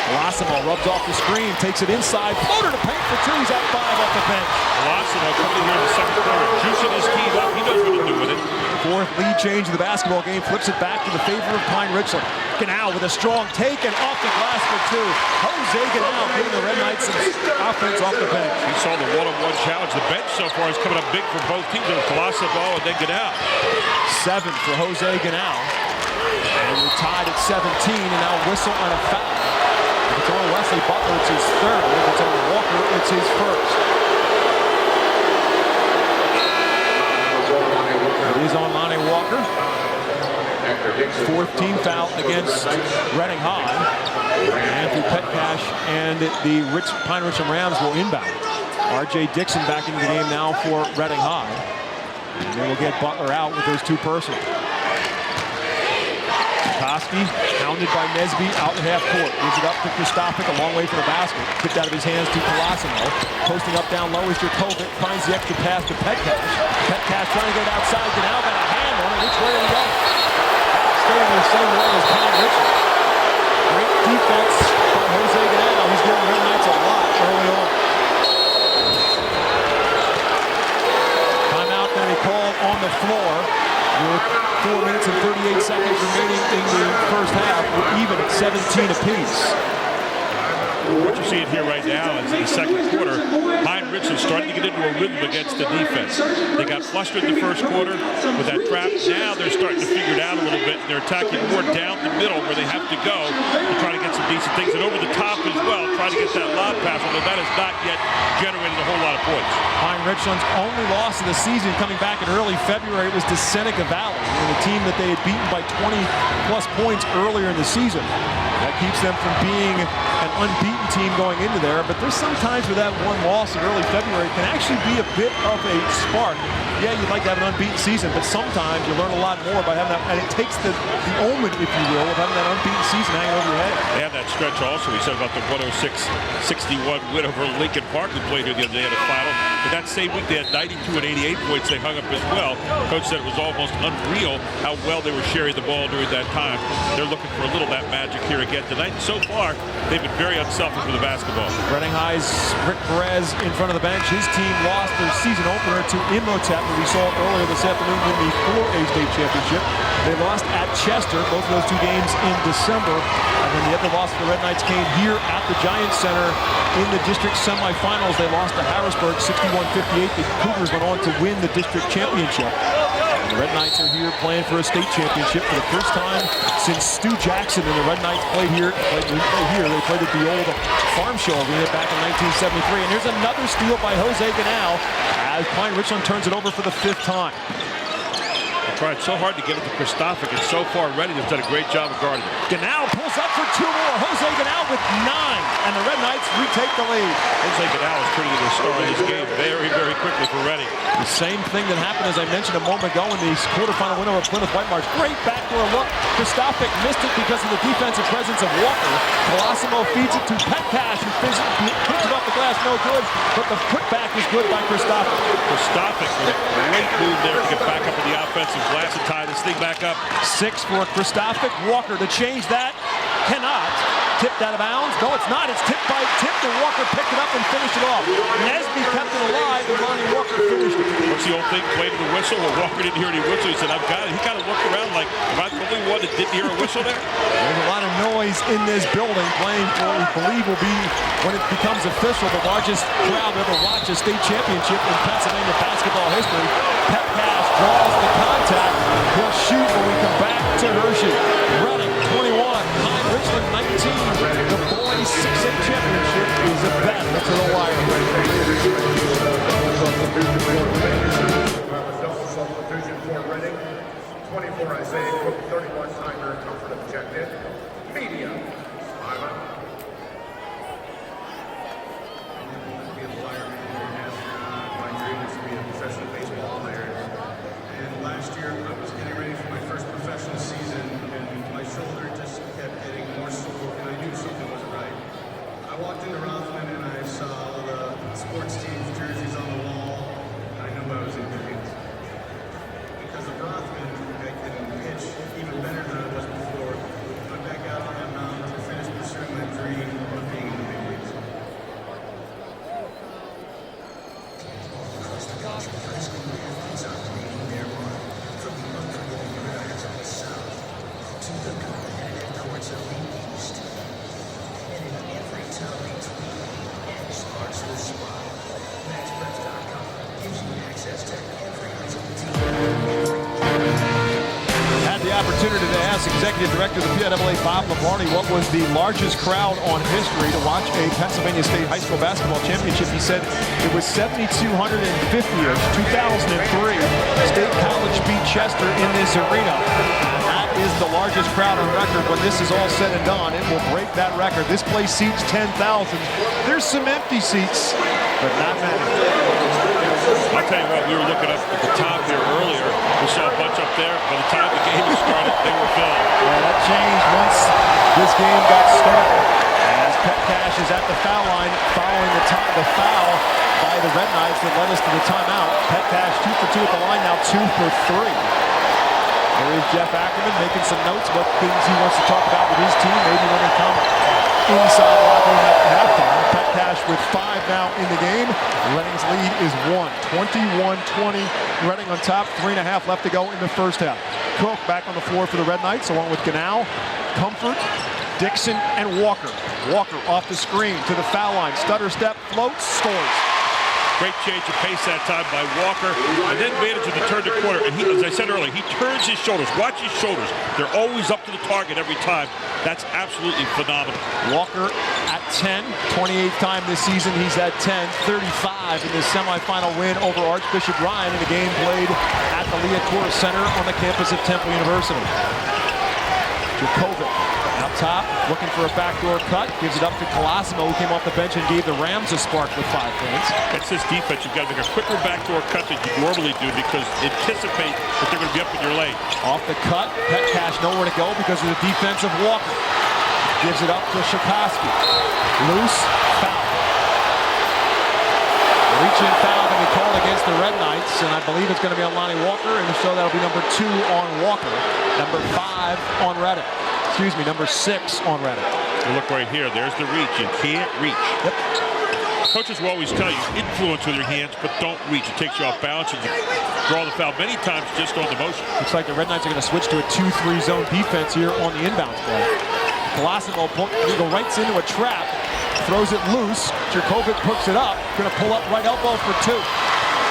Colosimo rubs off the screen, takes it inside, floater to paint for 2. He's at 5 off the bench. Colosimo coming in here in the second quarter, juicing his team up. He knows what to do with it. 4th lead change of the basketball game, flips it back to the favor of Pine-Richland. Ganal with a strong take and off the glass for 2. Jose Ganal giving the Red Knights some offense off the bench. We saw the one-on-one challenge. The bench so far is coming up big for both teams. Colosimo and then Ganal. 7 for Jose Ganal. And we're tied at 17, and now whistle on a foul. If it's on Wesley Butler, it's his 3rd. If it's on Walker, it's his 1st. It is on Lonnie Walker. 4th team foul against Reading High. Andrew Petcash and the Pine-Richland Rams will inbound. R.J. Dixon back into the game now for Reading High. And they will get Butler out with those 2 personal. Koski, hounded by Nesby, out in half court. Gives it up to Kristofic, a long way from the basket. Kicked out of his hands to Colosimo. Posting up down low is Dracovic. Finds the extra pass to Petcash. Petcash trying to get outside. Ganal got a hand on it. Which way are we going? Staying the same way as Pine-Richland. Great defense by Jose Ganal. He's giving Red Knights a lot early on. Timeout going to be called on the floor. With 4 minutes and 38 seconds remaining in the first half. We're even at 17 apiece. what you're seeing here right now is in the second quarter, Pine-Richland starting to get into a rhythm against the defense. They got flustered in the first quarter with that trap. Now they're starting to figure it out a little bit. They're attacking more down the middle where they have to go to try to get some decent things. And over the top as well, trying to get that lob pass, although that has not yet generated a whole lot of points. Pine-Richland's only loss of the season coming back in early February was to Seneca Valley, the team that they had beaten by 20-plus points earlier in the season. That keeps them from being an unbeaten team going into there, but there's some times where that one loss in early February can actually be a bit of a spark. Yeah, you'd like to have an unbeaten season, but sometimes you learn a lot more by having that, and it takes the omen, if you will, of having that unbeaten season hanging over your head. They had that stretch also, he said about the 106-61 win over Lincoln Park, who played here the other day in the final. But that same week, they had 92 and 88 points they hung up as well. Coach said it was almost unreal how well they were sharing the ball during that time. They're looking for a little of that magic here again tonight. And so far, they've been very unselfish with the basketball. Reading High's Rick Perez in front of the bench. His team lost their season opener to Imhotep, who we saw earlier this afternoon in the 4A state championship. They lost at Chester, both of those two games in December. And then the other loss for the Red Knights came here at the Giants Center in the district semifinals. They lost to Harrisburg 61-58. The Cougars went on to win the district championship. The Red Knights are here playing for a state championship for the first time since Stu Jackson and the Red Knights played here. They played at the old Farm Show arena back in 1973. And here's another steal by Jose Ganal as Pine-Richland turns it over for the 5th time. They tried so hard to get it to Christophic, and so far Reading has done a great job of guarding it. Ganal pulls up for 2 more. Jose Ganal with 9, and the Red Knights retake the lead. Jose Ganal is pretty good star in this game very, very quickly for Reading. The same thing that happened, as I mentioned a moment ago, in the quarterfinal win over Plymouth White Marsh. Great backdoor look. Christophic missed it because of the defensive presence of Walker. Colosimo feeds it to Petcash, who picks it off the glass, no good, but the putback is good by Christophic. Christophic with a great move there to get back up in the offensive glass and tie this thing back up. 6 for Christophic. Walker to change that. Cannot. Tipped out of bounds. No, it's not. It's tipped, and Walker picked it up and finished it off. Nesby kept it alive, and Lonnie Walker finished it. What's the old thing? Played the whistle. Well, Walker didn't hear any whistle. He said, I've got it. He kind of looked around like, am I the only one that didn't hear a whistle there? There's a lot of noise in this building playing for what we believe will be, when it becomes official, the largest crowd ever watched a state championship in Pennsylvania basketball history. Petcash draws the contact. He'll shoot when we come back to Hershey. Reading 21, Pine-Richland 19. The boys 6A championship is a battle to the wire. Substitution for Reading. 24 Isaiah Cook, 31 Timer, comfort objective. Media. Last year, I was getting ready for my first professional season, and my shoulder just kept getting more sore, and I knew something wasn't right. I walked into Rothman, and I saw all the sports teams' jerseys on the wall, and I knew I was in good hands. Because of Rothman, I can pitch even better than I was before. I'm back out on that mountain to finish pursuing my dream of being in the big leagues. Across the country, high school athletes are making their mark. From the unforgiving Americans of the South to the competitive courts of the East. And in every town between, N starts the spot. MaxPreps.com gives you access to every high school team. Had the opportunity to ask Executive Director of the PIAA, Bob Labarney, what was the largest crowd on history to watch a Pennsylvania State High School Basketball Championship. He said it was 7,250-ish, 2003. State College beat Chester in this arena. That is the largest crowd on record. When this is all said and done, it will break that record. This place seats 10,000. There's some empty seats, but not many. I'll tell you what, we were looking up at the top here earlier. We saw a bunch up there. By the time the game started, they were filled. Yeah, that changed once this game got started. As Petcash is at the foul line following the foul by the Red Knights that led us to the timeout. Petcash 2 for 2 at the line, now 2 for 3. There is Jeff Ackerman making some notes, what things he wants to talk about with his team, maybe when they come inside the locker room at halftime. Petcash with 5 now in the game. Reading's lead is 21-20. Reading on top, 3.5 left to go in the first half. Cook back on the floor for the Red Knights, along with Ganal, Comfort, Dixon and Walker. Walker off the screen to the foul line. Stutter step, floats, scores. Great change of pace that time by Walker, and then manages to turn the corner. And he, as I said earlier, he turns his shoulders. Watch his shoulders. They're always up to the target every time. That's absolutely phenomenal. Walker at 10, 28th time this season. He's at 10, 35 in the semifinal win over Archbishop Ryan in a game played at the Leah Center on the campus of Temple University. Jakovic out top, looking for a backdoor cut, gives it up to Colosimo, who came off the bench and gave the Rams a spark with 5 points. It's this defense. You've got to make a quicker backdoor cut than you normally do because anticipate that they're going to be up in your lane. Off the cut, Petcash nowhere to go because of the defense of Walker. Gives it up to Shikoski. Loose, foul. Reach-in foul going to be called against the Red Knights, and I believe it's going to be on Lonnie Walker, and so that'll be number 2 on Walker, number 5 on Reddick. Excuse me, number 6 on Reddick. You look right here. There's the reach. You can't reach. Yep. Coaches will always tell you, influence with your hands, but don't reach. It takes you off balance, and you draw the foul many times just on the motion. Looks like the Red Knights are going to switch to a 2-3 zone defense here on the inbounds play. Colosimo go right into a trap, throws it loose. Jerkovic hooks it up, going to pull up right elbow for 2.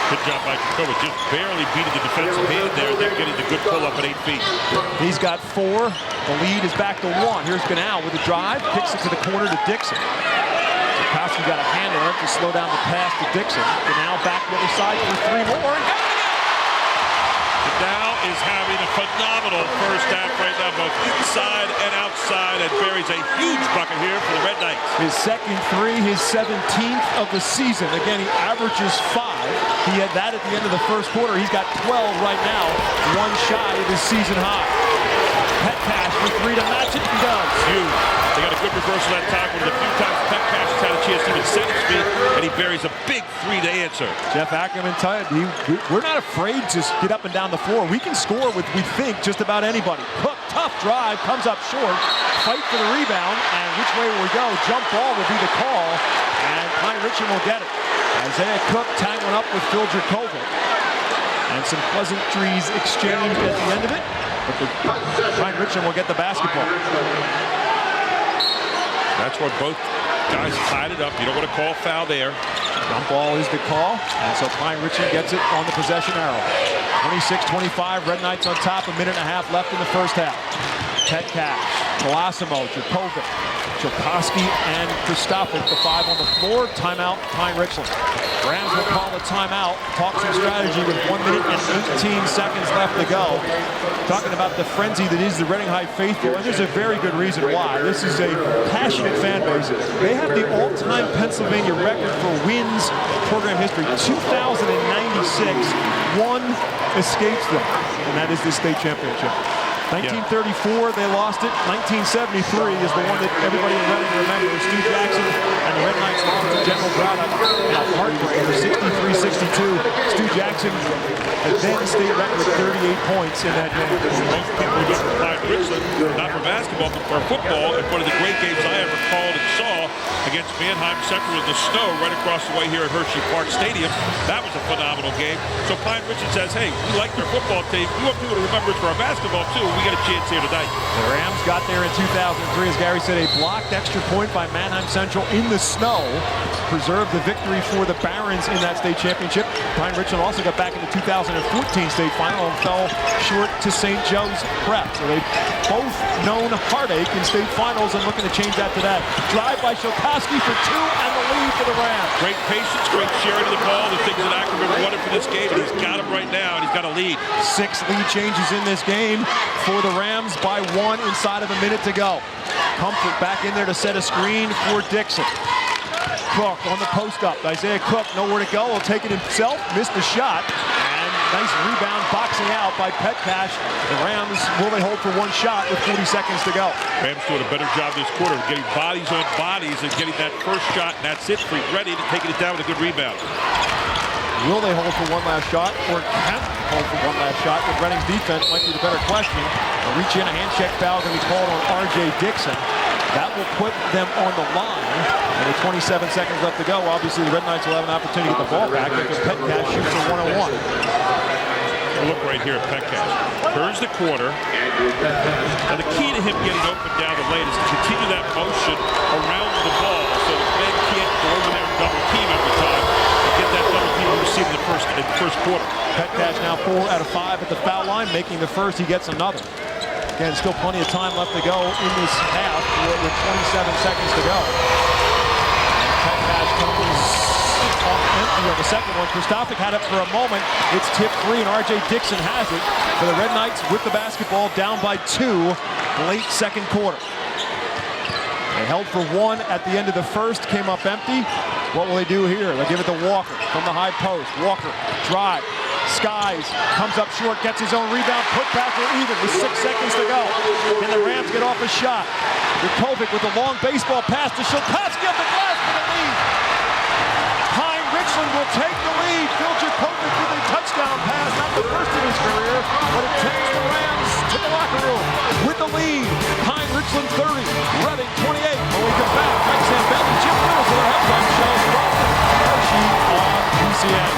Good job by Jakovic, just barely beating the defensive hand there, then getting the good pull up at 8 feet. He's got 4. The lead is back to 1. Here's Ganal with a drive, kicks it to the corner to Dixon. Kowski got a hand on it to slow down the pass to Dixon. Ganal back the other side for 3 more. Ganal is having a phenomenal first half right now, both inside and outside, and buries a huge bucket here for the Red Knights. His second 3, his 17th of the season. Again, he averages 5. He had that at the end of the first quarter. He's got 12 right now, 1 shy of his season high. Petcash for 3 to match it, he does. Huge. They got a good reversal that time. One of the few times Petcash has had a chance to even set his feet, and he buries a big 3 to answer. Jeff Ackerman, we're not afraid to get up and down the floor. We can score with, we think, just about anybody. Cook, tough drive, comes up short, fight for the rebound, and which way will we go? Jump ball will be the call, and Pine-Richland will get it. Isaiah Cook tying one up with Phil Jerkovic. And some pleasantries exchanged at the end of it, but Pine-Richland will get the basketball. That's what both guys tied it up. You don't want to call foul there. Jump ball is the call, and so Pine-Richland gets it on the possession arrow. 26-25, Red Knights on top, 1.5 minutes left in the first half. Petcash, Colosimo, Jakovic, Chilkowski, and Kristofic, the 5 on the floor. Timeout, Pine-Richland. Rams will call a timeout, talk some strategy with 1 minute and 18 seconds left to go. Talking about the frenzy that is the Reading High faithful, and there's a very good reason why. This is a passionate fan base. They have the all-time Pennsylvania record for wins program history, 2,096. 1 escapes them, and that is the state championship. 1934, they lost it. 1973 is the one that everybody in Reading remembers. Stu Jackson and the Red Knights lost to General Braddock in a heartbreaker, 63-62. Stu Jackson, the then state record, 38 points in that game. Most people look for Pine-Richland, not for basketball, but for football, and one of the great games I ever called and saw against Mannheim Central in the snow right across the way here at Hershey Park Stadium. That was a phenomenal game. So Pine-Richland says, hey, we like their football team. We want people to remember it for our basketball, too. We get a chance here tonight. The Rams got there in 2003, as Gary said, a blocked extra point by Mannheim Central in the snow. Preserved the victory for the Barons in that state championship. Pine-Richland also got back in the 2014 state final and fell short to St. Joe's Prep. So they've both known heartache in state finals and looking to change that to that. Drive by Chilkowski for 2 and the lead for the Rams. Great patience, great sharing of the ball. The things that Ackerman wanted for this game, and he's got him right now, and he's got a lead. 6 lead changes in this game for the Rams by 1 inside of a minute to go. Comfort back in there to set a screen for Dixon. Cook on the post up. Isaiah Cook nowhere to go. Will take it himself. Missed the shot. And nice rebound boxing out by Petcash. The Rams, will they hold for 1 shot with 40 seconds to go? Rams doing a better job this quarter of getting bodies on bodies and getting that first shot, and that's it. Ready to taking it down with a good rebound. Will they hold for 1 last shot, or can they hold for 1 last shot? With Reading's defense might be the better question. A reach in, a hand check foul going to be called on R.J. Dixon. That will put them on the line. And with 27 seconds left to go, obviously the Red Knights will have an opportunity to get the ball back because Petcash shoots a 1-on-1. look right here at Petcash. Turns the corner. And the key to him getting open down the lane is to continue that motion around the ball so the men can't go over there and double team every time and get that double team received in the first quarter. Petcash now 4 out of 5 at the foul line, making the first. He gets another. Again, still plenty of time left to go in this half with 27 seconds to go. Petcash comes off empty on the second one. Kristofic had it for a moment. It's tip free, and R.J. Dixon has it for the Red Knights with the basketball, down by 2, late second quarter. They held for 1 at the end of the first, came up empty. What will they do here? They give it to Walker from the high post. Walker, drive, skies, comes up short, gets his own rebound, put back or even with 6 seconds to go. Can the Rams get off a shot? Vukovic with a long baseball pass to Shilkovsky up the glass for the lead. Pine-Richland will take the lead. Phil Vukovic with a touchdown pass, not the first in his career, but it takes the Rams to the locker room with the lead. Pine-Richland 30, Reading 28. When we come back, Mike Sambell and Jim Lewis with our halftime show. Hershey on PCN.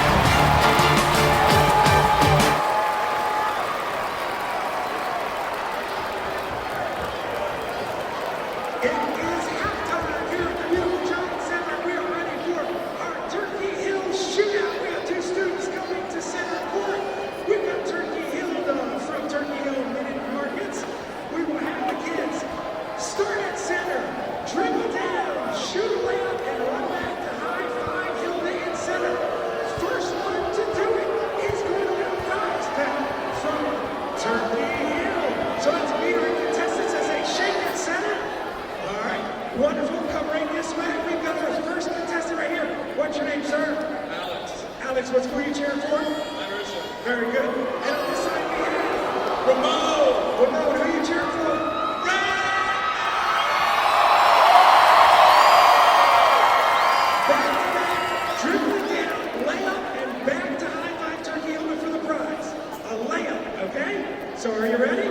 Wonderful. Covering this way, we've got our first contestant right here. What's your name, sir? Alex. Alex, what school are you cheering for? Pine-Richland. Very good. And on this side we have Ramon. Ramon, who are you cheering for? Back, dribbling down, layup, and back to high five turkey helmet for the prize. A layup, okay? So are you ready?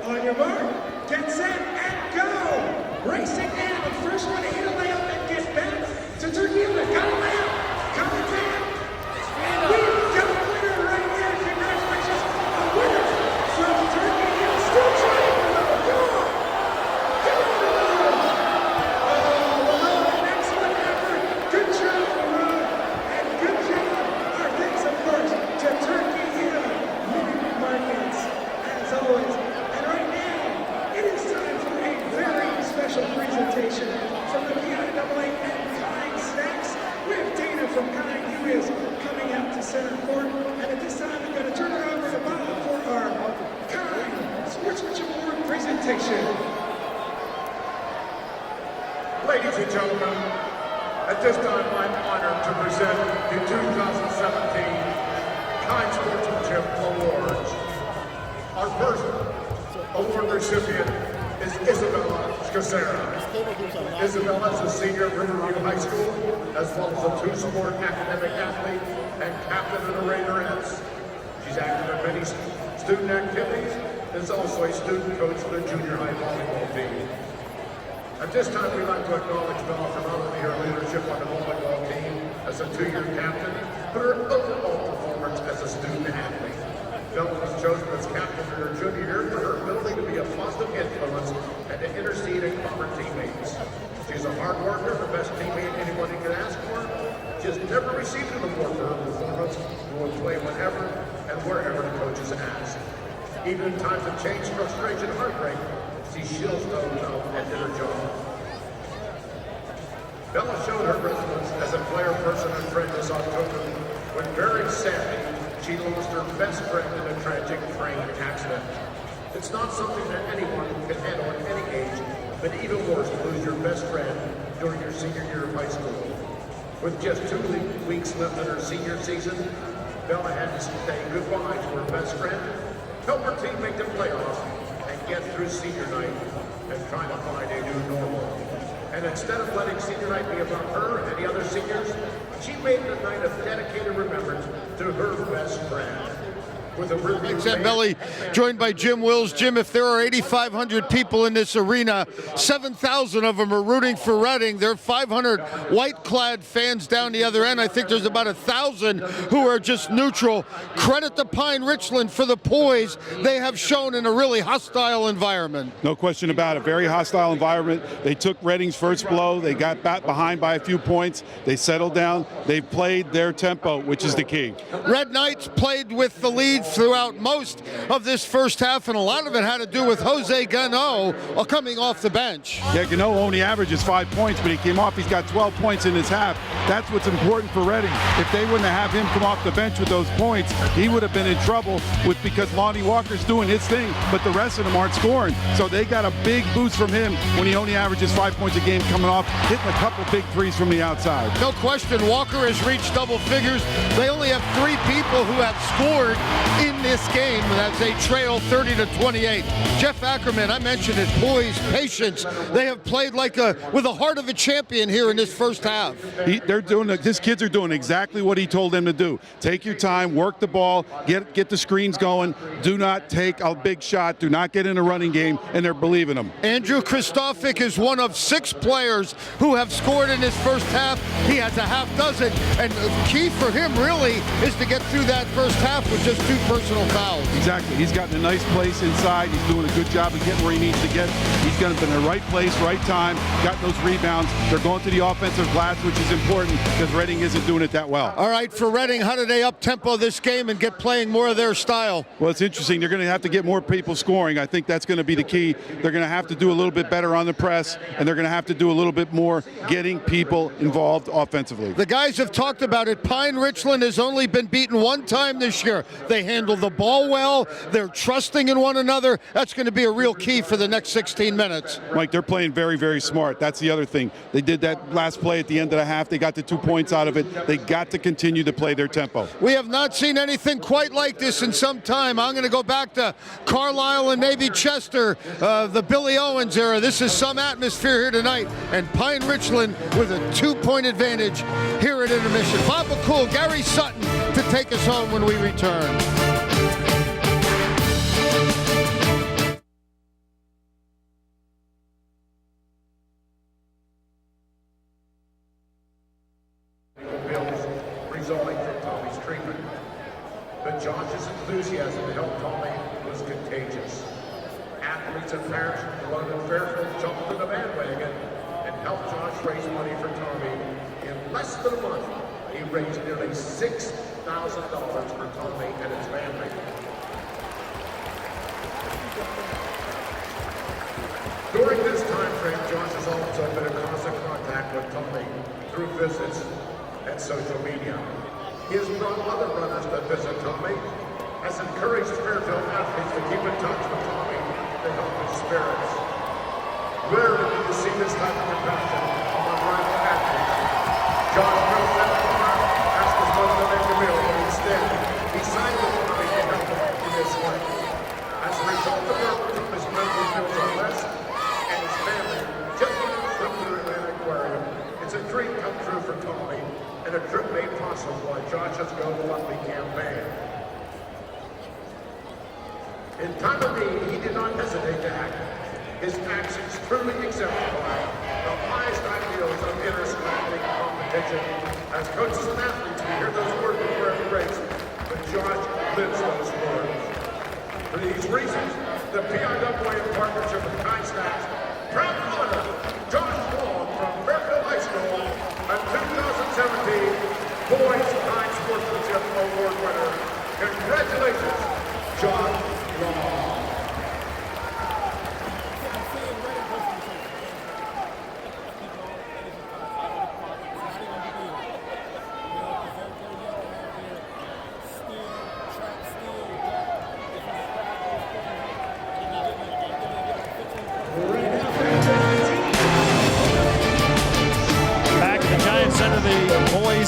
On your mark, get set, and go! Racing in, the first one to hit a layup and get back to turkey helmet. Got a layup, coming down. We've got a winner right here. Congratulations, a winner from Turkey Hill. Still trying to go. Come on. Come on, Ramon. Oh, Ramon, an excellent effort. Good job, Ramon. And good job. Our thanks, of course, to Turkey Hill Mini Markets, as always. And right now, it is time for a very special presentation from the PIAA and Kind Snacks. We have Dana from Kind, who is coming out to center court. And at this time, I'm going to turn it over to Bob for our Kind Sportsmanship Award presentation. Ladies and gentlemen, at this time I'm honored to present the 2017 Kind Sportsmanship Awards. Our first award recipient is Isabella Scazzera. Isabella is a senior at Riverview High School, as well as a two-sport academic athlete and captain of the Raiderettes. She's active in many student activities and is also a student coach for the junior high volleyball team. At this time, we'd like to acknowledge Bella for not only her leadership on the volleyball team as a two-year captain, but her overall performance as a student athlete. Bella was chosen as captain in her junior year for her ability to be a positive influence and to intercede and calm her teammates. She's a hard worker, the best teammate anybody could ask for. She has never received an award for her performance, and will play whenever and wherever the coaches ask. Even in times of change, frustration, and heartbreak, she shields those out and did her job. Bella showed her resilience as a player, person, and friend this October when, very sadly, she lost her best friend in a tragic train accident. It's not something that anyone can handle at any age, but even worse to lose your best friend during your senior year of high school. With just 2 weeks left in her senior season, Bella had to say goodbye to her best friend, help her team make the playoffs, and get through senior night and try to find a new normal. And instead of letting senior night be about her and the other seniors, she made it a night of dedicated remembrance to her best friend. Mike Zambelli, joined by Jim Wills. Jim, if there are 8,500 people in this arena, 7,000 of them are rooting for Reading. There are 500 white-clad fans down the other end. I think there's about 1,000 who are just neutral. Credit to Pine-Richland for the poise they have shown in a really hostile environment. No question about it. Very hostile environment. They took Reading's first blow. They got back behind by a few points. They settled down. They played their tempo, which is the key. Red Knights played with the lead throughout most of this first half, and a lot of it had to do with Jose Gano coming off the bench. Yeah, Gano only averages 5 points, but he came off. He's got 12 points in his half. That's what's important for Reading. If they wouldn't have him come off the bench with those points, he would have been in trouble because Lonnie Walker's doing his thing, but the rest of them aren't scoring. So they got a big boost from him when he only averages 5 points a game coming off, hitting a couple big threes from the outside. No question, Walker has reached double figures. They only have 3 people who have scored in this game as they trail 30-28. Jeff Ackerman, I mentioned it, poise, patience. They have played like with the heart of a champion here in this first half. His kids are doing exactly what he told them to do. Take your time, work the ball, get the screens going. Do not take a big shot. Do not get in a running game, and they're believing him. Andrew Kristofic is one of 6 players who have scored in this first half. He has a half dozen, and the key for him really is to get through that first half with just 2 personal fouls. Exactly. He's gotten a nice place inside. He's doing a good job of getting where he needs to get. He's going to be in the right place, right time, gotten those rebounds. They're going to the offensive glass, which is important because Reading isn't doing it that well. All right, for Reading, how do they up-tempo this game and get playing more of their style? Well, it's interesting. They're going to have to get more people scoring. I think that's going to be the key. They're going to have to do a little bit better on the press, and they're going to have to do a little bit more getting people involved offensively. The guys have talked about it. Pine-Richland has only been beaten 1 time this year. They handle the ball well. They're trusting in one another. That's going to be a real key for the next 16 minutes. Mike, they're playing very, very smart. That's the other thing. They did that last play at the end of the half. They got the 2 points out of it. They got to continue to play their tempo. We have not seen anything quite like this in some time. I'm going to go back to Carlisle and maybe Chester, the Billy Owens era. This is some atmosphere here tonight, and Pine-Richland with a 2-point advantage here at intermission. Bob McCool, Gary Sutton to take us home when we return. Resulting from Tommy's treatment. But Josh's enthusiasm to help Tommy was contagious. Athletes and parents from London Fairfield jumped to the bandwagon and helped Josh raise money for Tommy. In less than a month, he raised nearly $6,000 for Tommy and his family. During this time frame, Josh has also been in constant contact with Tommy through visits and social media. He has brought other runners to visit Tommy, has encouraged Fairfield athletes to keep in touch with Tommy to help his spirits. Rarely do you see this type of compassion among rival athletes. Josh goes down the bar, asked his mother to make a meal, but instead, he signed with Tommy to help him in his life. As a result of work, Tommy's monthly bills are less, and his family just went to the Atlantic Aquarium. It's a dream come true for Tommy, and a trip made possible by Josh's GoFundMe campaign. In time of need, he did not hesitate to act. His actions truly exemplify the highest ideals of interscholastic competition. As coaches and athletes, we hear those words before every race, but Josh lives those words. For these reasons, the PIAA in partnership with Kind Snacks proud to honor Josh Long from Fairfield High School, a 2017 Boys Kind Sportsmanship Award winner. Congratulations, Josh Long.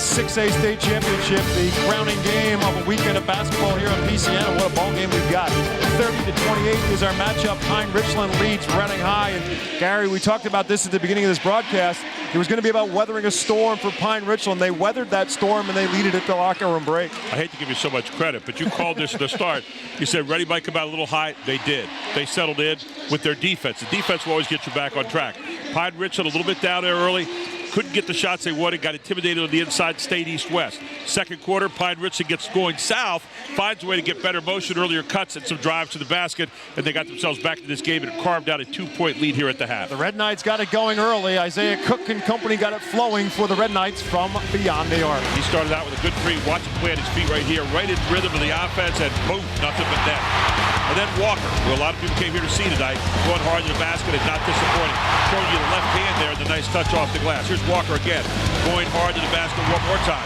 6A state championship, the crowning game of a weekend of basketball here on PCN. And what a ball game we've got. 30-28 is our matchup. Pine-Richland leads Reading High. And Gary, we talked about this at the beginning of this broadcast. It was going to be about weathering a storm for Pine-Richland. They weathered that storm and they lead it at the locker room break. I hate to give you so much credit, but you called this at the start. You said Reading might come out a little high. They did. They settled in with their defense. The defense will always get you back on track. Pine-Richland a little bit down there early. Couldn't get the shots they wanted, got intimidated on the inside, stayed east-west. Second quarter, Pine-Richland gets going south, finds a way to get better motion, earlier cuts, and some drives to the basket, and they got themselves back to this game and carved out a 2-point lead here at the half. The Red Knights got it going early. Isaiah Cook and company got it flowing for the Red Knights from beyond the arc. He started out with a good three. Watch him plant his feet right here, right in rhythm of the offense, and boom, nothing but net. And then Walker, who a lot of people came here to see tonight, going hard to the basket and not disappointing. Showing you the left hand there, the nice touch off the glass. Here's Walker again, going hard to the basket one more time.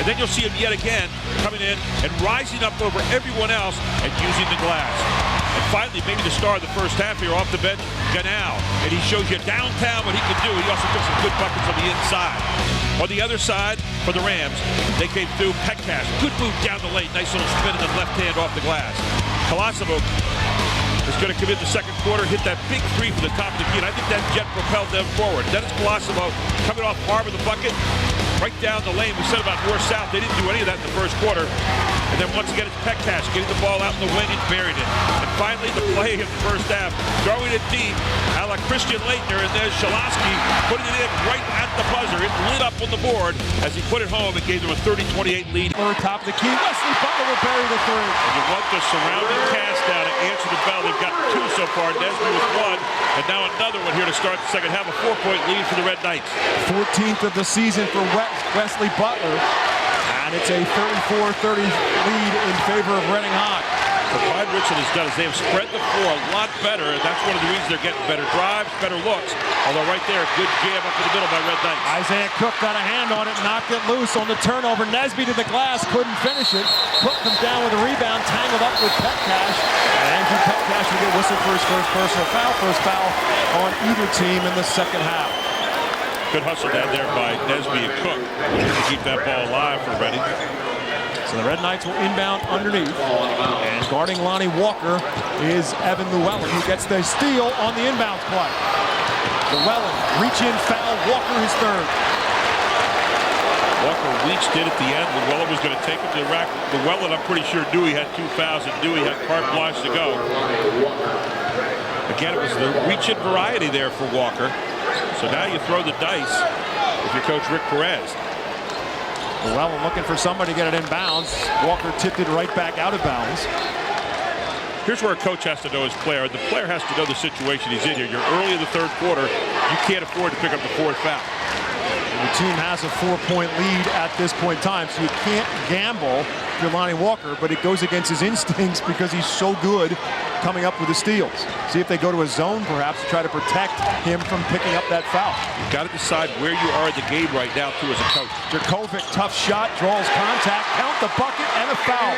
And then you'll see him yet again coming in and rising up over everyone else and using the glass. And finally, maybe the star of the first half here off the bench, Ganal. And he shows you downtown what he can do. He also took some good buckets on the inside. On the other side, for the Rams, they came through. Petcash, good move down the lane. Nice little spin and then left hand off the glass. Kolasimo is going to come in the second quarter, hit that big three from the top of the key, and I think that jet propelled them forward. Dennis Kolasimo coming off hard with the bucket, right down the lane. We said about north-south, they didn't do any of that in the first quarter. And then once again, it's Petcash getting the ball out in the wing and buried it. And finally, the play in the first half, throwing it deep, a la Christian Leitner, and there's Shalasky putting it in right at the buzzer. It lit up on the board as he put it home and gave them a 30-28 lead. Top of the key, Wesley Butler will bury the three. And you want the surrounding cast now to answer the bell. They've got two so far. Nesby with one, and now another one here to start the second half. A 4-point lead for the Red Knights. 14th of the season for Wesley Butler. And it's a 34-30 lead in favor of Reading High. What Pine-Richland has done is they have spread the floor a lot better, and that's one of the reasons they're getting better drives, better looks. Although right there, good jam up in the middle by Red Knights. Isaiah Cook got a hand on it, knocked it loose on the turnover. Nesby to the glass, couldn't finish it. Cook comes down with a rebound, tangled up with Petcash. And Andrew Petcash will get whistled for his first personal foul. First foul on either team in the second half. Good hustle down there by Nesby and Cook to keep that ball alive for Reading. So the Red Knights will inbound underneath. And guarding Lonnie Walker is Evan Llewellyn, who gets the steal on the inbounds play. Llewellyn, reach-in foul, Walker his third. Walker reached in at the end. Llewellyn was going to take him to the rack. Llewellyn, I'm pretty sure, knew he had 2 fouls and knew he had carte blanche to go. Again, it was the reach-in variety there for Walker. So now you throw the dice if you're Coach Rick Perez. Llewellyn looking for somebody to get it in bounds. Walker tipped it right back out of bounds. Here's where a coach has to know his player. The player has to know the situation he's in here. You're early in the third quarter. You can't afford to pick up the 4th foul. And the team has a 4-point lead at this point in time, so you can't gamble if you're Lonnie Walker, but it goes against his instincts because he's so good coming up with the steals. See if they go to a zone, perhaps, to try to protect him from picking up that foul. You've got to decide where you are in the game right now, too, as a coach. Jerkovic, tough shot, draws contact, count the bucket, and a foul.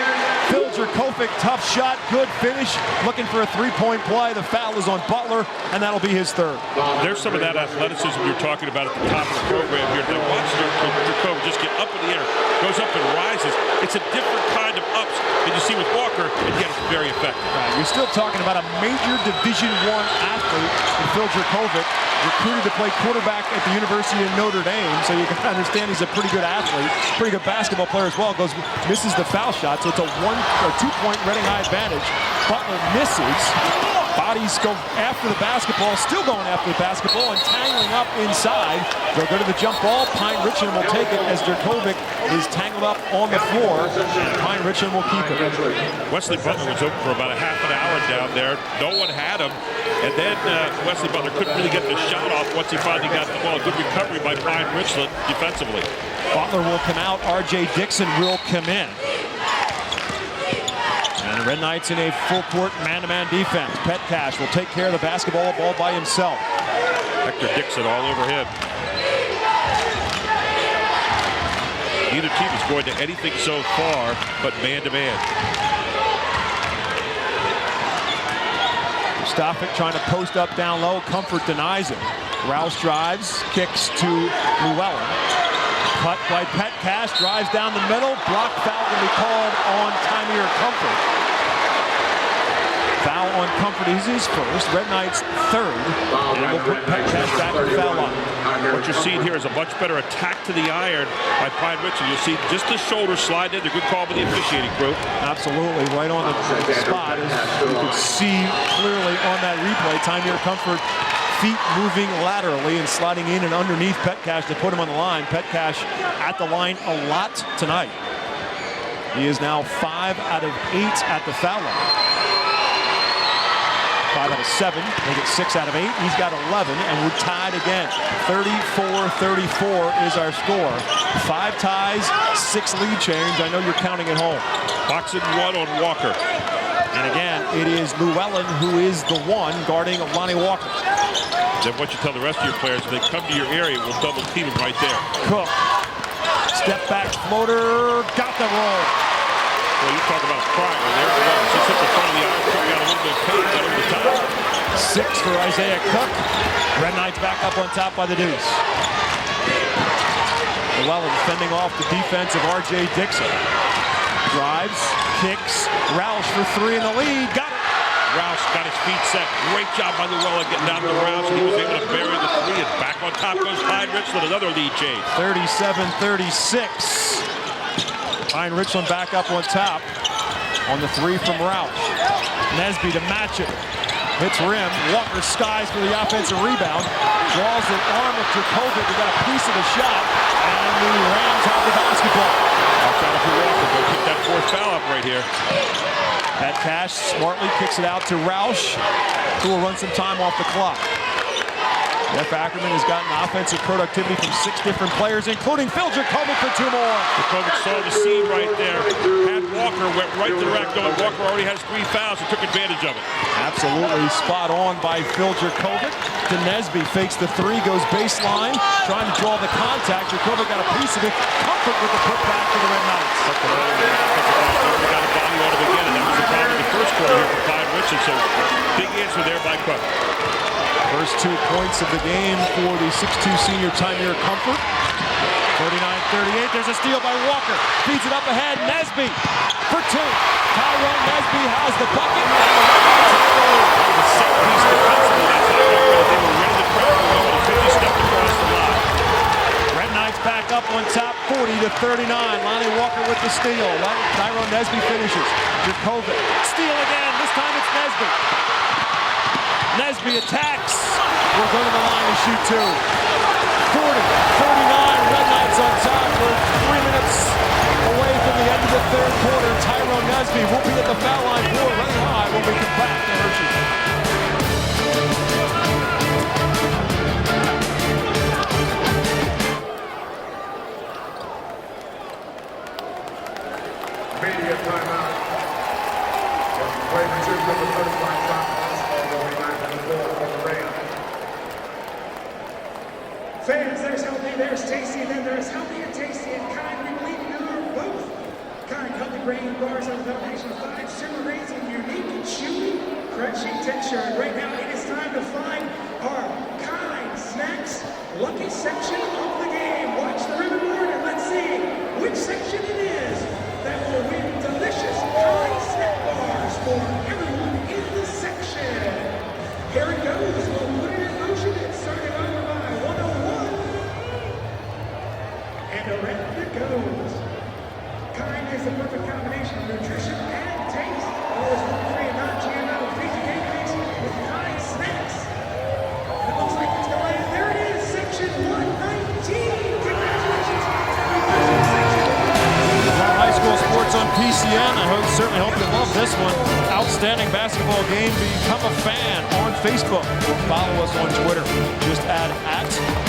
Phil Jerkovic, tough shot, good finish, looking for a 3-point play. The foul is on Butler, and that'll be his third. There's some of that athleticism you're talking about at the top of the program here. Now watch Jerkovic just get up in the air, goes up and rises. It's a different kind of ups than you see with Walker, and yet it's very effective. Right, you're still talking about a major Division I athlete in Phil Jerkovic, recruited to play quarterback at the University of Notre Dame, so you can understand he's a pretty good athlete, pretty good basketball player as well. Misses the foul shot, so it's a 2-point Reading High advantage. Butler misses. Bodies go after the basketball, still going after the basketball and tangling up inside. They'll go to the jump ball. Pine-Richland will take it as Jerkovic is tangled up on the floor. Pine-Richland will keep it. Wesley Butler was open for about a half an hour down there. No one had him. And then Wesley Butler couldn't really get the shot off once he finally got the ball. Good recovery by Pine-Richland defensively. Butler will come out. R.J. Dixon will come in. And the Red Knights in a full-court man-to-man defense. Petcash will take care of the basketball ball by himself. Hector Dixon all over him. Neither team is going to anything so far but man-to-man. Stoffick trying to post up down low. Comfort denies it. Rouse drives, kicks to Llewellyn. Cut by Petcash, drives down the middle. Block foul will be called on Tymier Comfort. Foul on Comfort is his first. Red Knights third. And we'll put Petcash back to the foul line. What you're seeing here is a much better attack to the iron by Pine-Richland. You'll see just the shoulder slide in. A good call by the officiating crew. Absolutely, right on the spot. As you can see clearly on that replay, Tymier Comfort feet moving laterally and sliding in and underneath Petcash to put him on the line. Petcash at the line a lot tonight. He is now 5 out of 8 at the foul line. 5 out of 7, make it 6 out of 8. He's got 11, and we're tied again. 34-34 is our score. 5 ties, 6 lead change. I know you're counting at home. Boxing 1 on Walker. And again, it is Llewellyn who is the one guarding Lonnie Walker. Then what you tell the rest of your players, if they come to your area, we'll double team him right there. Cook, step back floater, got the roll. Well, you talk about Pryor. There it was. Just hit the front of the iron. Cook got a little bit of pain, got over the top. 6 for Isaiah Cook. Red Knights back up on top by the Deuce. Llewellyn fending off the defense of R.J. Dixon. Drives, kicks, Roush for 3 in the lead. Got it. Roush got his feet set. Great job by Llewellyn getting down to Roush. He was able to bury the 3, and back on top goes Pine-Richland, another lead change. 37-36. Pine-Richland back up on top on the 3 from Roush. Nesby to match it. Hits rim. Walker skies for the offensive rebound. Draws an arm of Dracovic. He got a piece of the shot. And the Rams have the basketball. Watch out for Walker. Go pick that 4th foul up right here. Petcash smartly kicks it out to Roush, who will run some time off the clock. Jeff Ackerman has gotten offensive productivity from 6 different players, including Phil Dracovic for 2 more. Dracovic saw the seam right there. Had Walker, went right to the rack going. Walker already has 3 fouls and took advantage of it. Absolutely spot on by Phil Dracovic. To Nesby, fakes the 3, goes baseline, trying to draw the contact. Dracovic got a piece of it. Comfort with the putback for the Red Knights. They got a body on him again, and that was the problem in the first quarter here for Pine-Richland. So big answer there by Cook. First 2 points of the game for the 6'2 senior Tymier Comfort. 39-38. There's a steal by Walker. Feeds it up ahead. Nesby for 2. Tyrone Nesby has the bucket. The set piece defensively, that's how they were ready to crack the road and 50 stepped across the line. Red Knights back up on top, 40-39. Lonnie Walker with the steal. Tyrone Nesby finishes. Dracovic. Steal again. This time it's Nesby. Nesby attacks. Will go to the line and shoot 2. 40-39. Red Knights on top. We're 3 minutes away from the end of the 3rd quarter. Tyrone Nesby will be at the foul line for Red High when we come back to Hershey. Media timeout. Play 2 with the first line shot. Fans, there's healthy, there's tasty, then there's healthy and tasty and kind. We believe you are both. Kind healthy grain bars are the foundation of 5 sugar raising unique, chewy, crunchy texture. And right now it is time to find our Kind Snacks lucky section of the game. Watch the ribbon board and let's see which section it is that will win delicious Kind snack bars for everyone in the section. Here it goes. We'll put it in motion and start it over by 101. And around it goes. Kind is the perfect combination of nutrition and taste. Always gluten-free and non-GMO. Feed your game mix with Kind Snacks. It looks like it's going in. There it is, section 119. Congratulations. High school sports on PCN. Certainly hope you love this one. Outstanding basketball game. Become a fan on Facebook or follow us on Twitter. Just add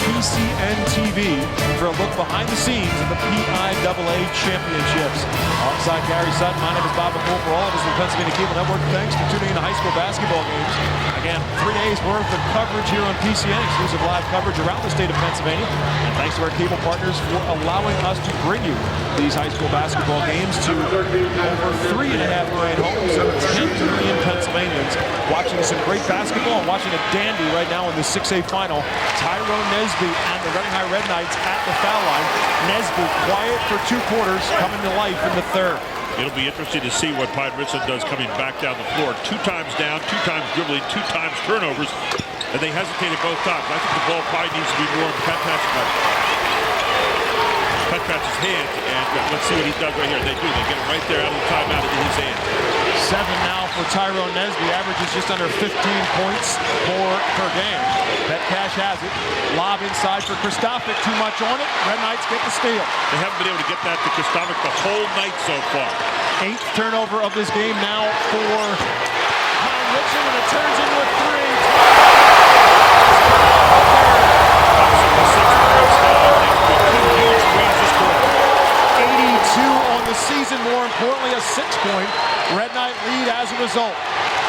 @PCNTV for a look behind the scenes of the PIAA Championships. Alongside Gary Sutton, my name is Bob McCool. For all of us in the Pennsylvania Cable Network, thanks for tuning in to high school basketball games. Again, 3 days worth of coverage here on PCN, exclusive live coverage around the state of Pennsylvania. And thanks to our cable partners for allowing us to bring you these high school basketball games to over 3.5 million homes, so 10 million Pennsylvanians watching some great basketball and watching a dandy right now in the 6A final. Tyrone Nesby and the Reading High Red Knights at the foul line. Nesby quiet for 2 quarters, coming to life in the third. It'll be interesting to see what Pine-Richland does coming back down the floor. 2 times down, 2 times dribbling, 2 times turnovers, and they hesitated both times. I think the ball probably needs to be more in Petpatz's hand, and let's see what he does right here. They do. They get it right there out of the timeout into his hand. 7 now for Tyrone Nesby, averages just under 15 points per game. Petcash has it. Lob inside for Kristofic, too much on it. Red Knights get the steal. They haven't been able to get that to Kristofic the whole night so far. 8th turnover of this game now for Pine-Richland, and it turns into a 82 on the season, more importantly, a 6-point Red Knight lead as a result.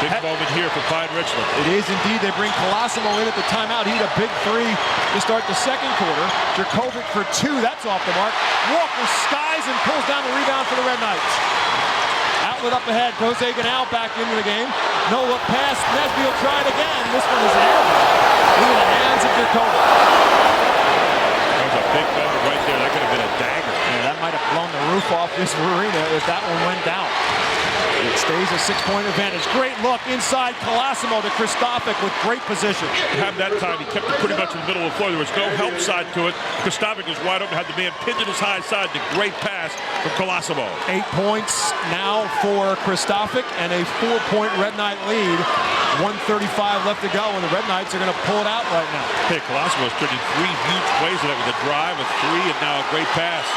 Big moment here for Pine-Richland. It is indeed. They bring Colosimo in at the timeout. He had a big 3 to start the second quarter. Jerkovic for 2. That's off the mark. Walker skies and pulls down the rebound for the Red Knights. Outlet up ahead. Kozagan out back into the game. No look pass. Nesby will try it again. This one is an air ball into the hands of Jerkovic. That was a big moment right there. That could have been a dagger. Yeah, that might have blown the roof off this arena if that one went down. It stays a 6-point advantage. Great look inside Colosimo to Kristofic with great position. Have that time, he kept it pretty much in the middle of the floor. There was no help side to it. Kristofic was wide open, had the man pinned in his high side. The great pass from Colosimo. 8 points now for Kristofic and a 4-point Red Knight lead. 1:35 left to go, and the Red Knights are going to pull it out right now. Hey, Colosimo's turned in 3 huge plays of that with a drive, a 3, and now a great pass.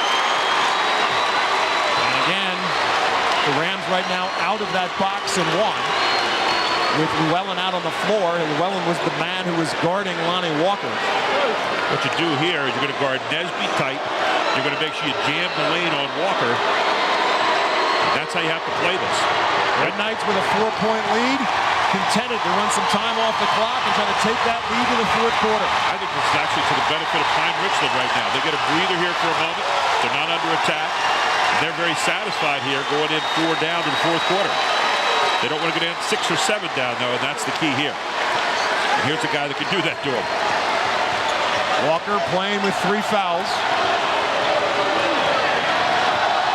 And again, the Rams right now out of that box and 1 with Llewellyn out on the floor. And Llewellyn was the man who was guarding Lonnie Walker. What you do here is you're going to guard Nesby tight. You're going to make sure you jam the lane on Walker. And that's how you have to play this. Red Knights with a 4-point lead, contented to run some time off the clock and try to take that lead in the fourth quarter. I think this is actually to the benefit of Pine-Richland right now. They get a breather here for a moment. They're not under attack. They're very satisfied here going in 4 down in the fourth quarter. They don't want to get in 6 or 7 down, though, and that's the key here. And here's a guy that can do that to him. Walker playing with 3 fouls.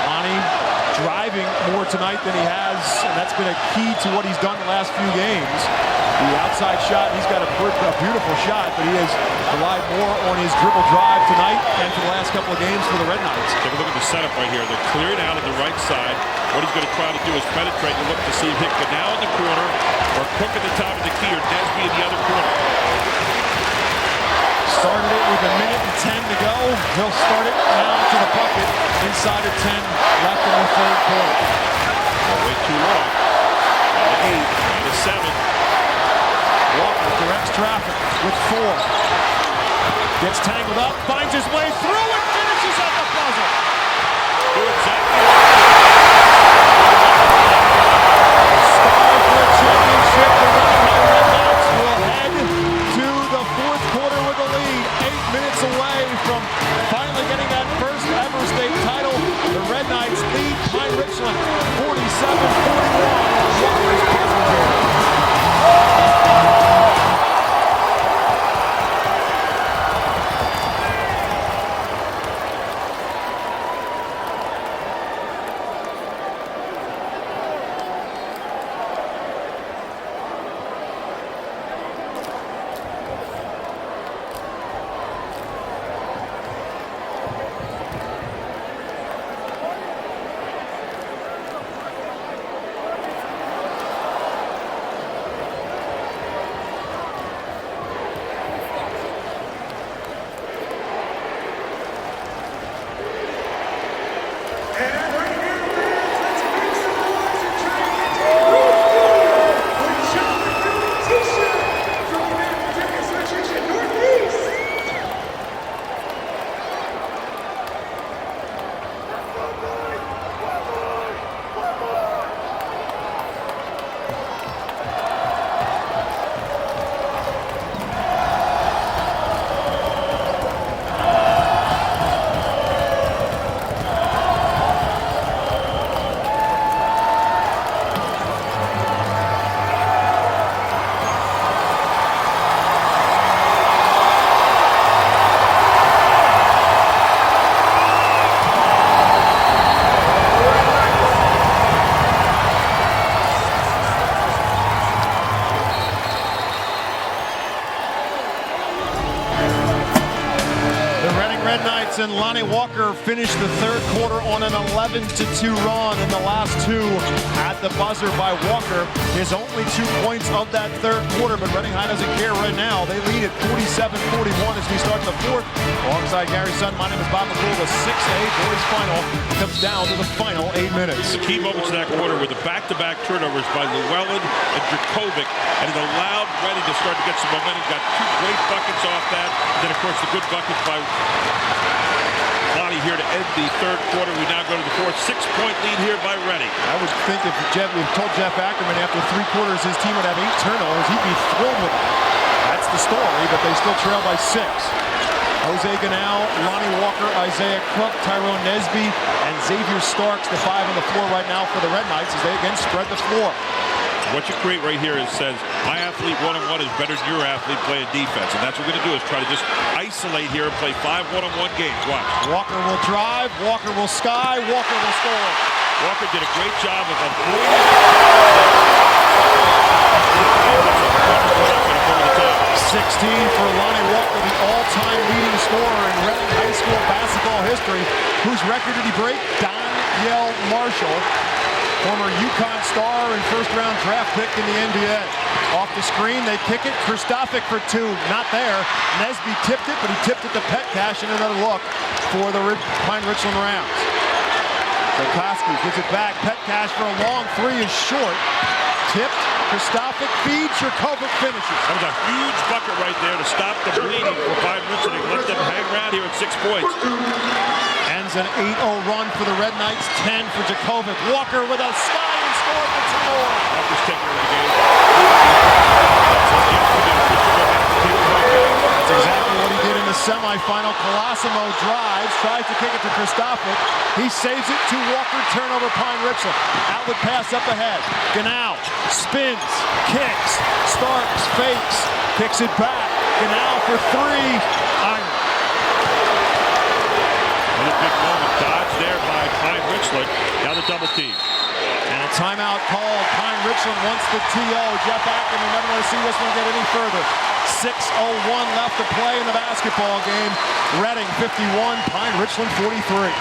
Lonnie driving more tonight than he has, and that's been a key to what he's done the last few games. The outside shot, he's got a beautiful shot, but he has relied more on his dribble drive tonight and for the last couple of games for the Red Knights. Take a look at the setup right here. They're clearing out on the right side. What he's going to try to do is penetrate and look to see if he can now in the corner or Cook at the top of the key or Nesby in the other corner. Started it with 1:10 to go. He'll start it now to the bucket inside of 10 left in the third quarter. Way too long. Down to 8, down to 7. Walker directs traffic with 4. Gets tangled up, finds his way through and finishes at the buzzer. Do exactly. Star for a championship. The Red Knights will head to the fourth quarter with a lead. 8 minutes away from finally getting that first ever state title. The Red Knights lead Pine-Richland 47-41 on Walker's buzzer beater. Red Knights, and Lonnie Walker finished the third quarter on an 11-2 run in the last two at the buzzer by Walker. His only 2 points of that third quarter, but Reading High doesn't care right now. They lead at 47-41 as we start the fourth. Alongside Gary Sutton, my name is Bob McCool. The 6A boys final comes down to the final 8 minutes. The key moments in that quarter were the back-to-back turnovers by Llewellyn and Dracovic, and it allowed Reading to start to get some momentum. Got 2 great buckets off that. And then, of course, the good buckets by Lonnie here to end the third quarter. We now go to the fourth. 6-point lead here by Reading. I would think if we told Jeff Ackerman after 3 quarters his team would have 8 turnovers, he'd be thrilled with it. That's the story, but they still trail by 6. Jose Ganal, Lonnie Walker, Isaiah Cook, Tyrone Nesby, and Xavier Starks, the 5 on the floor right now for the Red Knights as they again spread the floor. What you create right here is says, my athlete one-on-one is better than your athlete playing defense. And that's what we're going to do is try to just isolate here and play 5 one-on-one games. Watch. Walker will drive. Walker will sky. Walker will score. Walker did a great job of avoiding. 16 for Lonnie Walker, the all-time leading scorer in Reading High School basketball history. Whose record did he break? Donyell Marshall, former UConn star and first-round draft pick in the NBA. Off the screen, they kick it. Kristofic for 2, not there. Nesby tipped it, but he tipped it to Petcash, and another look for the Pine-Richland Rams. Kokoski gives it back. Petcash for a long 3 is short. Tipped. Kristofic feeds. Dracovic finishes. That was a huge bucket right there to stop the bleeding for Pine-Richland. Let them hang around here at 6 points. Ends an 8-0 run for the Red Knights. 10 for Dracovic. Walker with a sky and score for 2 more. Walker's taking over the game. That's exactly what he did in the semifinal. Colosimo drives, tries to kick it to Kristofic. He saves it to Walker. Turnover Pine-Richland. Outlet pass up ahead. Ganal spins, kicks, Starks fakes, kicks it back. Ganal for 3. Iron. Another big moment. Dodge there by Pine-Richland. Now the double team. And a timeout called. Pine-Richland wants the TO. Jeff Ackerman doesn't want to see this one get any further. 6:01 left to play in the basketball game. Reading 51, Pine-Richland 43.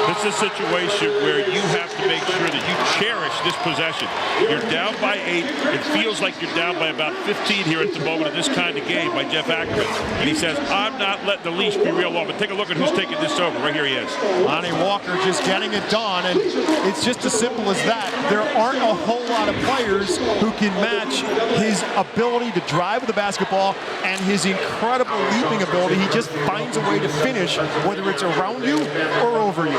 This is a situation where you have to make sure that you cherish this possession. You're down by 8. It feels like you're down by about 15 here at the moment in this kind of game by Jeff Ackerman. And he says, I'm not letting the leash be real long. But take a look at who's taking this over. Right here he is. Lonnie Walker just getting it done, and it's just as simple as that. There aren't a whole lot of players who can match his ability to drive with the basketball and his incredible leaping ability. He just finds a way to finish, whether it's around you or over you.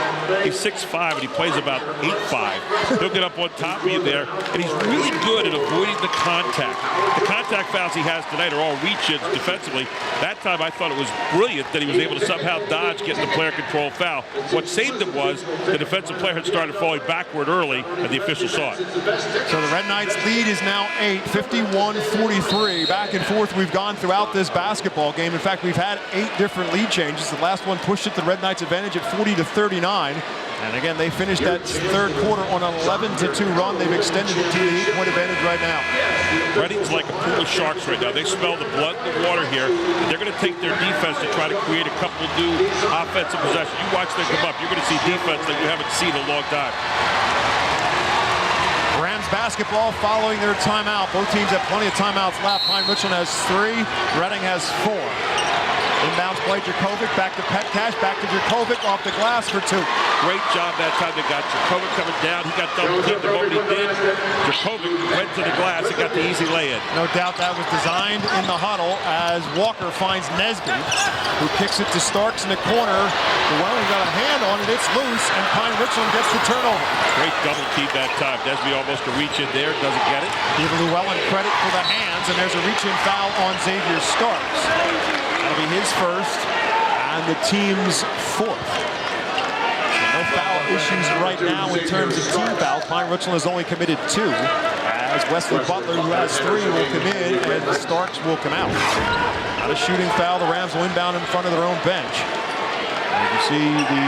He's 6'5", and he plays about 8'5". He'll get up on top of you there, and he's really good at avoiding the contact. The contact fouls he has tonight are all reach-ins defensively. That time I thought it was brilliant that he was able to somehow dodge getting the player control foul. What saved him was the defensive player had started falling backward early, and the official saw it. So the Red Knights lead is now 8, 51-43. Back and forth we've gone throughout this basketball game. In fact, we've had 8 different lead changes. The last one pushed it to the Red Knights' advantage at 40-39. And again, they finished that third quarter on an 11-2 run. They've extended it to the 8-point advantage right now. Reading's like a pool of sharks right now. They smell the blood in the water here. They're going to take their defense to try to create a couple new offensive possessions. You watch them come up, you're going to see defense that you haven't seen in a long time. Rams basketball following their timeout. Both teams have plenty of timeouts left. Pine-Richland has 3. Reading has 4. Inbounds play, Dracovic, back to Petcash, back to Dracovic, off the glass for 2. Great job that time. They got Dracovic coming down. He got double teamed the moment he did. Dracovic went to the glass and got the easy lay-in. No doubt that was designed in the huddle as Walker finds Nesby, who kicks it to Starks in the corner. Llewellyn got a hand on it, it's loose, and Pine-Richland gets the turnover. Great double team that time. Nesby almost a reach in there, doesn't get it. Give Llewellyn credit for the hands, and there's a reach-in foul on Xavier Starks. That'll be his first and the team's 4th. So no foul issues right now in terms of team fouls. Pine-Richland has only committed 2, as Wesley Butler, who has 3, will come in and Starks will come out. Not a shooting foul. The Rams will inbound in front of their own bench. And you see the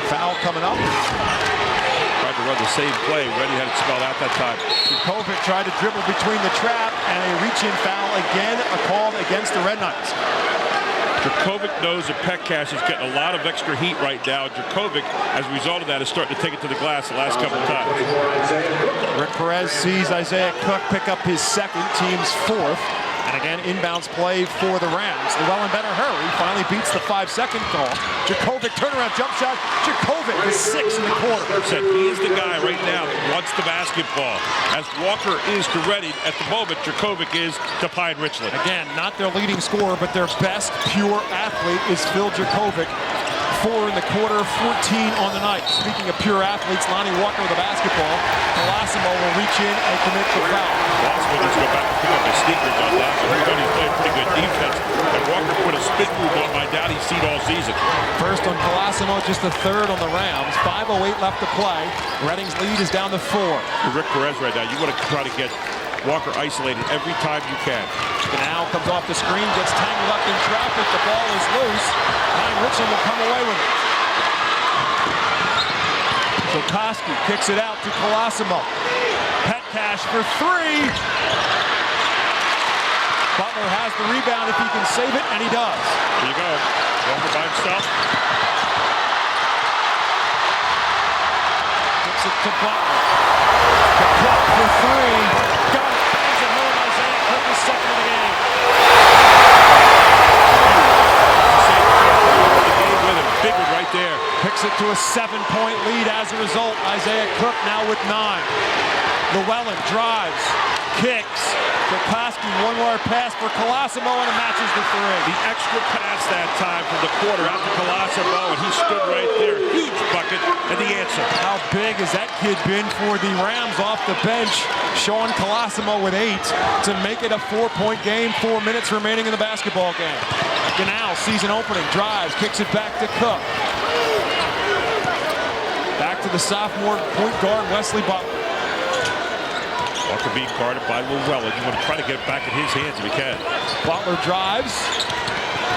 foul coming up. Tried to run the same play. Ready had it spelled out that time. Dracovic tried to dribble between the trap and a reach-in foul again, called against the Red Knights. Dracovic knows that Petcash is getting a lot of extra heat right now. Dracovic, as a result of that, is starting to take it to the glass the last couple of times. Rick Perez sees Isaiah Cook pick up his second, team's fourth. And again, inbounds play for the Rams. Llewellyn better hurry. Finally beats the 5-second call. Dracovic turnaround jump shot. Dracovic is 6 in the quarter. Said he is the guy right now that wants the basketball. As Walker is to Reading, at the moment, Dracovic is to Pine-Richland. Again, not their leading scorer, but their best pure athlete is Phil Dracovic. 4 in the quarter, 14 on the night. Speaking of pure athletes, Lonnie Walker with the basketball. Colosimo will reach in and commit the foul. Colosimo needs to go back and pick up his sneakers on that. He thought he's playing pretty good defense. And Walker put a spin move on my daddy's seat all season. First on Colosimo, just the third on the Rams. 5:08 left to play. Reading's lead is down to 4. Rick Perez right now, you want to try to get Walker isolated every time you can. Now comes off the screen, gets tangled up in traffic. The ball is loose. Pine-Richland will come away with it. Sokoski kicks it out to Colosimo. Petcash for 3. Butler has the rebound if he can save it, and he does. Here you go. Walker by himself. Kicks it to Butler. The clock for 3. Got it. Bangs it home. Isaiah Cook is second of the game. Big one right there. Picks it to a 7-point lead as a result. Isaiah Cook now with 9. Llewellyn drives, kicks. Kokoski, one more pass for Colosimo, and it matches the 3. The extra pass that time from the quarter out to Colosimo, and he stood right there. Huge bucket, and the answer. How big has that kid been for the Rams off the bench? Sean Colosimo with 8 to make it a 4-point game. 4 minutes remaining in the basketball game. Ganal, season opening, drives, kicks it back to Cook. Back to the sophomore point guard, Wesley Butler. Walker being guarded by Llewellyn. You want to try to get it back in his hands if you can. Butler drives,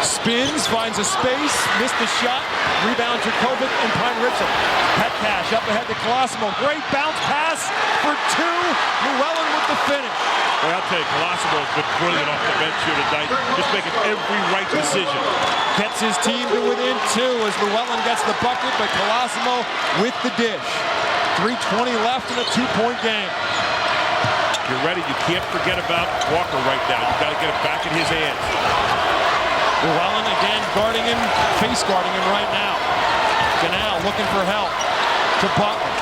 spins, finds a space, missed the shot. Rebound Dracovic and Pine-Richland. Petcash up ahead to Colosimo. Great bounce pass for 2. Llewellyn with the finish. Well, I'll tell you, Colosimo has been brilliant off the bench here tonight. Just making every right decision. Gets his team to within 2 as Llewellyn gets the bucket, but Colosimo with the dish. 3:20 left in a 2-point game. You're ready. You can't forget about Walker right now. You've got to get it back in his hands. Llewellyn again guarding him, face guarding him right now. Ganal looking for help to Butler.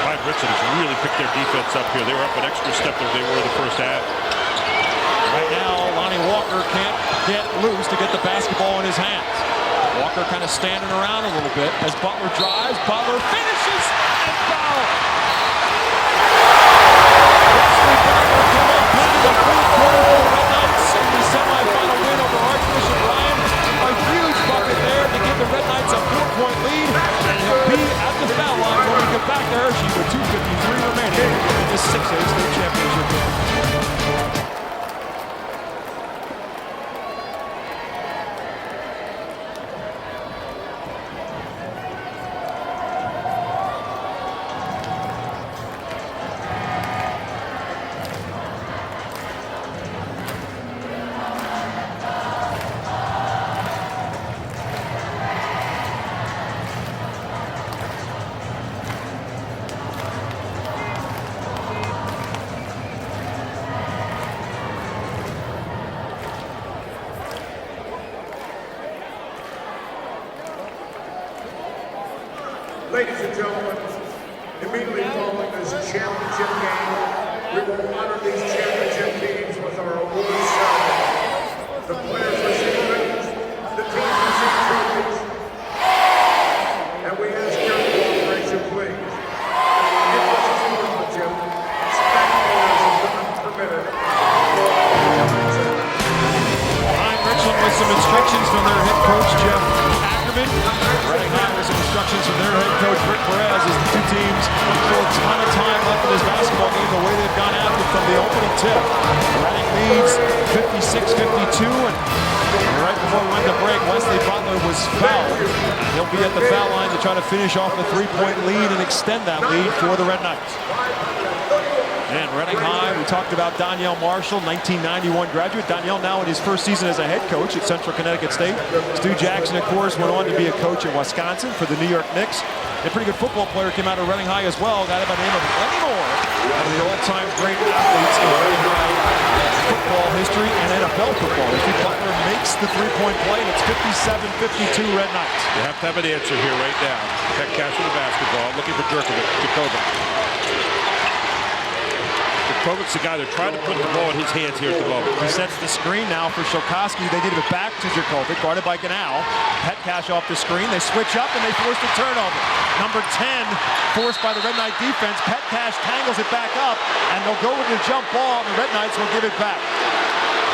Pine-Richland has really picked their defense up here. They were up an extra step than they were in the first half. Right now, Lonnie Walker can't get loose to get the basketball in his hands. Walker kind of standing around a little bit as Butler drives. Butler finishes and foul. Wesley Butler came up into the fourth quarter for the Red Knights in the semifinal win over Archbishop Ryan. A huge bucket there to give the Red Knights a 4-point lead, and he'll be at the foul line when we get back to Hershey with 2:53 remaining in this 6A state championship game. Ladies and gentlemen, immediately following this championship game, we will honor these championship teams with our awards ceremony. The players receive rings, the teams receive trophies, and we ask your cooperation, please. If this is sportsmanship, spectators are not permitted. Pine-Richland with some instructions from their head coach, Jeff Ackerman. Reading High with some instructions from their head coach, Rick Perez, as the 2 teams still a ton of time left in this basketball game, the way they've gone after from the opening tip. Reading leads 56-52, and right before we went to break, Wesley Butler was fouled. He'll be at the foul line to try to finish off the 3-point lead and extend that lead for the Red Knights. And Reading High, we talked about Donyell Marshall, 1991 graduate. Donyell now in his first season as a head coach at Central Connecticut State. Stu Jackson, of course, went on to be a coach in Wisconsin for the New York Knicks. A pretty good football player came out of Reading High as well, a guy by the name of Lenny Moore, one of the all-time great athletes in Reading High football history and NFL football history. Butler makes the three-point play, and it's 57-52 Red Knights. You have to have an answer here right now. Petcash with the basketball, looking for Djokovic. Djokovic's the guy they're trying to put the ball in his hands here at the moment. He sets the screen now for Shokowski. They give it back to Djokovic, guarded by Ganal. Petcash off the screen. They switch up and they force the turnover. Number 10, forced by the Red Knight defense. Petcash tangles it back up, and they'll go with the jump ball, and the Red Knights will give it back.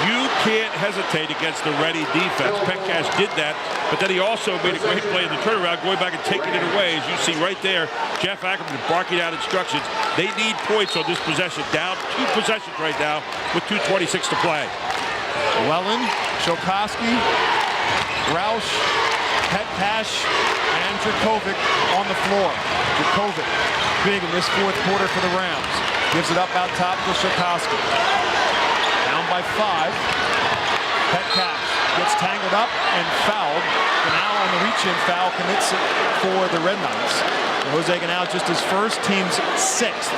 You can't hesitate against the Ready defense. Petcash did that, but then he also made a great play in the turnaround, going back and taking it away. As you see right there, Jeff Ackerman barking out instructions. They need points on this possession. Down 2 possessions right now with 2:26 to play. Wellen, Shokowski, Roush, Petcash, and Djokovic on the floor. Djokovic big in this fourth quarter for the Rams. Gives it up out top to Shokowski. Down by 5. Petcash gets tangled up and fouled. Ganal on the reach-in foul commits it for the Red Knights. Jose Ganal just his first, team's 6th.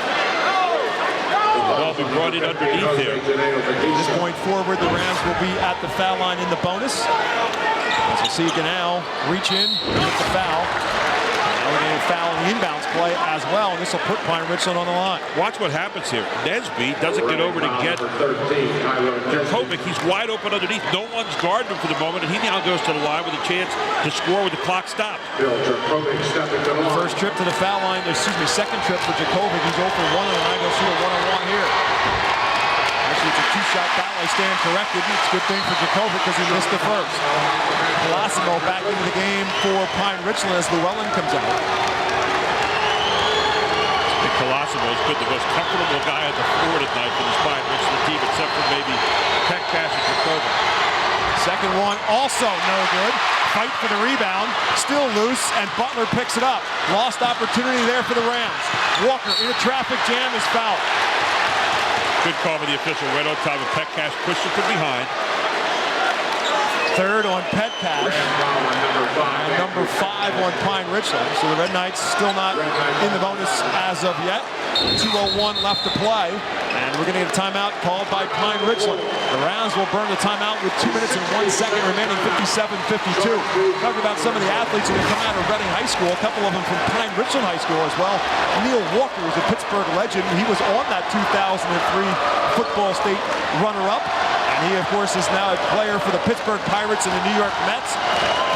The ball will be brought in underneath here. From this point forward, the Rams will be at the foul line in the bonus. As you see Ganal reach in with the foul. Now we're getting a foul in the inbounds play as well, and this will put Pine-Richland on the line. Watch what happens here. Nesby doesn't get over to get Djokovic. He's wide open underneath. No one's guarding him for the moment, and he now goes to the line with a chance to score with the clock stopped. First trip to the foul line, second trip for Djokovic. He's 0 for 1 on the line. He'll shoot a one-on-one here. Actually, it's a 2-shot foul. I stand corrected. It's a good thing for Djokovic because he missed the first. Colosimo back into the game for Pine-Richland as Llewellyn comes out. Colosimo has been the most comfortable guy at the floor tonight for this Pine-Richland team, except for maybe Petcash and Djokovic. Second one also no good. Fight for the rebound, still loose, and Butler picks it up. Lost opportunity there for the Rams. Walker in a traffic jam is fouled. Good call by the official right on top of Petcash, pushed it from behind. Third on Petcash, and number 5 on Pine-Richland. So the Red Knights still not in the bonus as of yet. 2:01 left to play, and we're going to get a timeout called by Pine-Richland. The Rams will burn the timeout with 2 minutes and 1 second remaining, 57-52. Talk about some of the athletes who have come out of Reading High School, a couple of them from Pine-Richland High School as well. Neil Walker was a Pittsburgh legend. He was on that 2003 football state runner-up. He, of course, is now a player for the Pittsburgh Pirates and the New York Mets.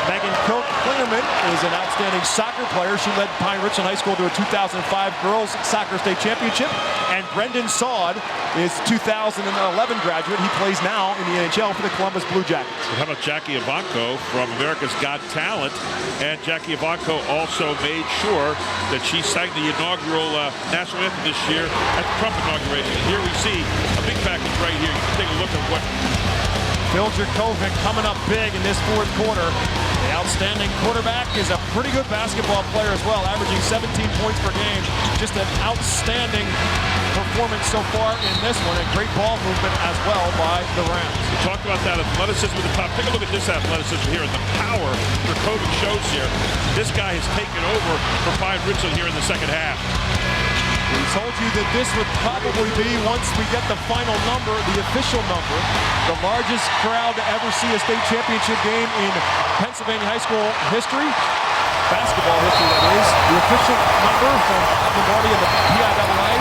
Megan Klingerman is an outstanding soccer player. She led Pine-Richland High School to a 2005 Girls Soccer State Championship. And Brendan Saud is a 2011 graduate. He plays now in the NHL for the Columbus Blue Jackets. How about Jackie Ivanko from America's Got Talent? And Jackie Ivanko also made sure that she sang the inaugural national anthem this year at the Trump inauguration. Here we see a big package right here. You can take a look at what Phil Djokovic coming up big in this fourth quarter. The outstanding quarterback is a pretty good basketball player as well, averaging 17 points per game. Just an outstanding performance so far in this one, and great ball movement as well by the Rams. We talked about that athleticism at the top. Take a look at this athleticism here and the power Djokovic shows here. This guy has taken over for Pine-Richland here in the second half. We told you that this would probably be, once we get the final number, the official number, the largest crowd to ever see a state championship game in Pennsylvania high school history. Basketball history, that is. The official number from Lombardi and the PIAA,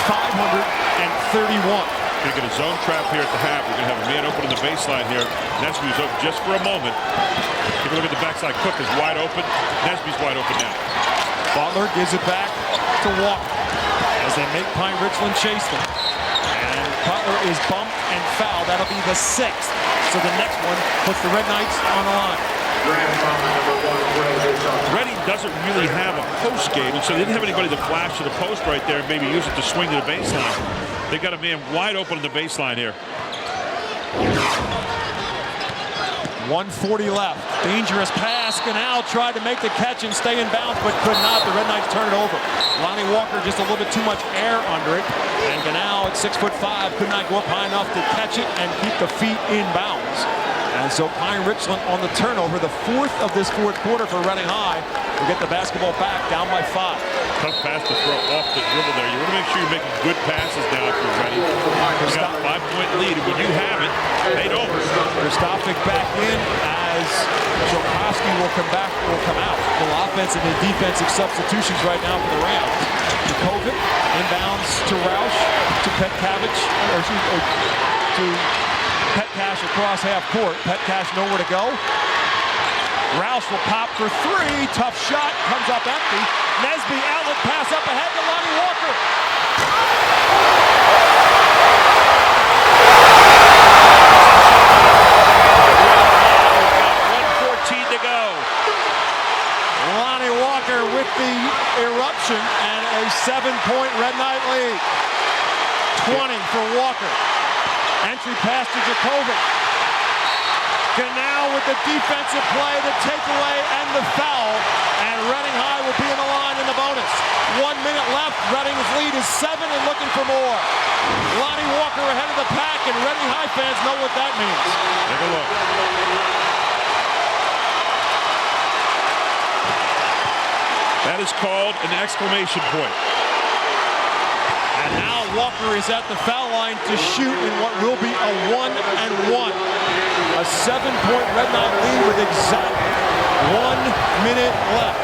9,531. You're going to get a zone trap here at the half. You're going to have a man open in the baseline here. Nesby's open just for a moment. Take a look at the backside. Cook is wide open. Nesby's wide open now. Butler gives it back to Walker as they make Pine-Richland chase them. And Butler is bumped and fouled. That'll be the 6th. So the next one puts the Red Knights on the line. Reading doesn't really have a post game, and so they didn't have anybody to flash to the post right there and maybe use it to swing to the baseline. They got a man wide open on the baseline here. 1:40 left. Dangerous pass. Ganal tried to make the catch and stay in bounds, but could not. The Red Knights turn it over. Lonnie Walker just a little bit too much air under it. And Ganal at 6'5" could not go up high enough to catch it and keep the feet in bounds. And so Pine-Richland on the turnover, the fourth of this fourth quarter for Reading High. We'll get the basketball back, down by 5. Tough pass to throw off the dribble there. You want to make sure you're making good passes now if you're ready. You got a 5-point lead, and when you have it, they don't. Kristofic back in as Jokoski will come out. The offensive and defensive substitutions right now for the Rams. Djokovic inbounds to Roush, to Petkavich, to Petcash across half court. Petcash nowhere to go. Roush will pop for 3. Tough shot. Comes up empty. Nesby outlet pass up ahead to Lonnie Walker. 1:14 to go. Lonnie Walker with the eruption and a 7-point Red Knight lead. 20 for Walker. Entry pass to Djokovic. Ganal with the defensive play, the takeaway, and the foul. And Reading High will be in the line in the bonus. 1 minute left. Reading's lead is 7 and looking for more. Lonnie Walker ahead of the pack, and Reading High fans know what that means. Take a look. That is called an exclamation point. And now Walker is at the foul line to shoot in what will be a 1-and-1. A 7-point Red Knight lead with exact 1 minute left.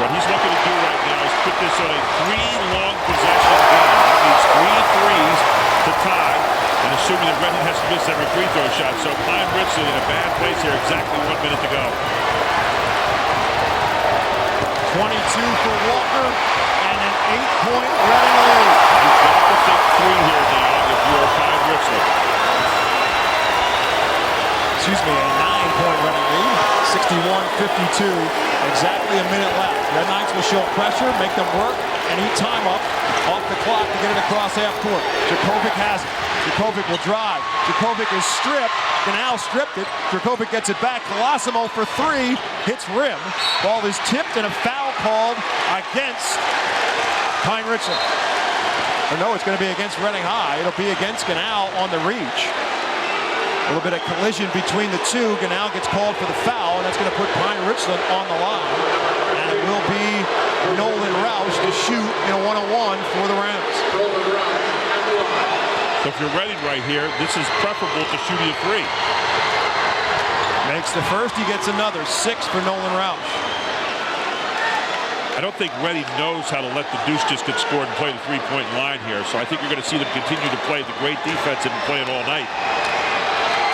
What he's looking to do right now is put this on a 3-long possession game. That means 3 threes to tie. And assuming that Reading has to miss every free throw shot. So Pine-Richland in a bad place here. Exactly 1 minute to go. 22 for Walker and an 8-point Reading lead. You've got to think 3 here now if you're Pine-Richland. Excuse me, a 9-point Reading lead. 61-52. Exactly a minute left. Red Knights will show pressure, make them work, and eat time up off the clock to get it across half court. Djokovic has it. Djokovic will drive. Djokovic is stripped. Ganal stripped it. Djokovic gets it back. Colosimo for 3. Hits rim. Ball is tipped and a foul called against Pine-Richland. Or no, it's going to be against Reading High. It'll be against Ganal on the reach. A little bit of collision between the two. Ganal gets called for the foul, and that's going to put Pine-Richland on the line. And it will be Nolan Roush to shoot in a 1-on-1 for the Rams. So if you're ready right here, this is preferable to shooting a 3. Makes the first, he gets another. 6 for Nolan Roush. I don't think Reading knows how to let the Deuce just get scored and play the 3-point line here. So I think you're going to see them continue to play the great defense and play it all night.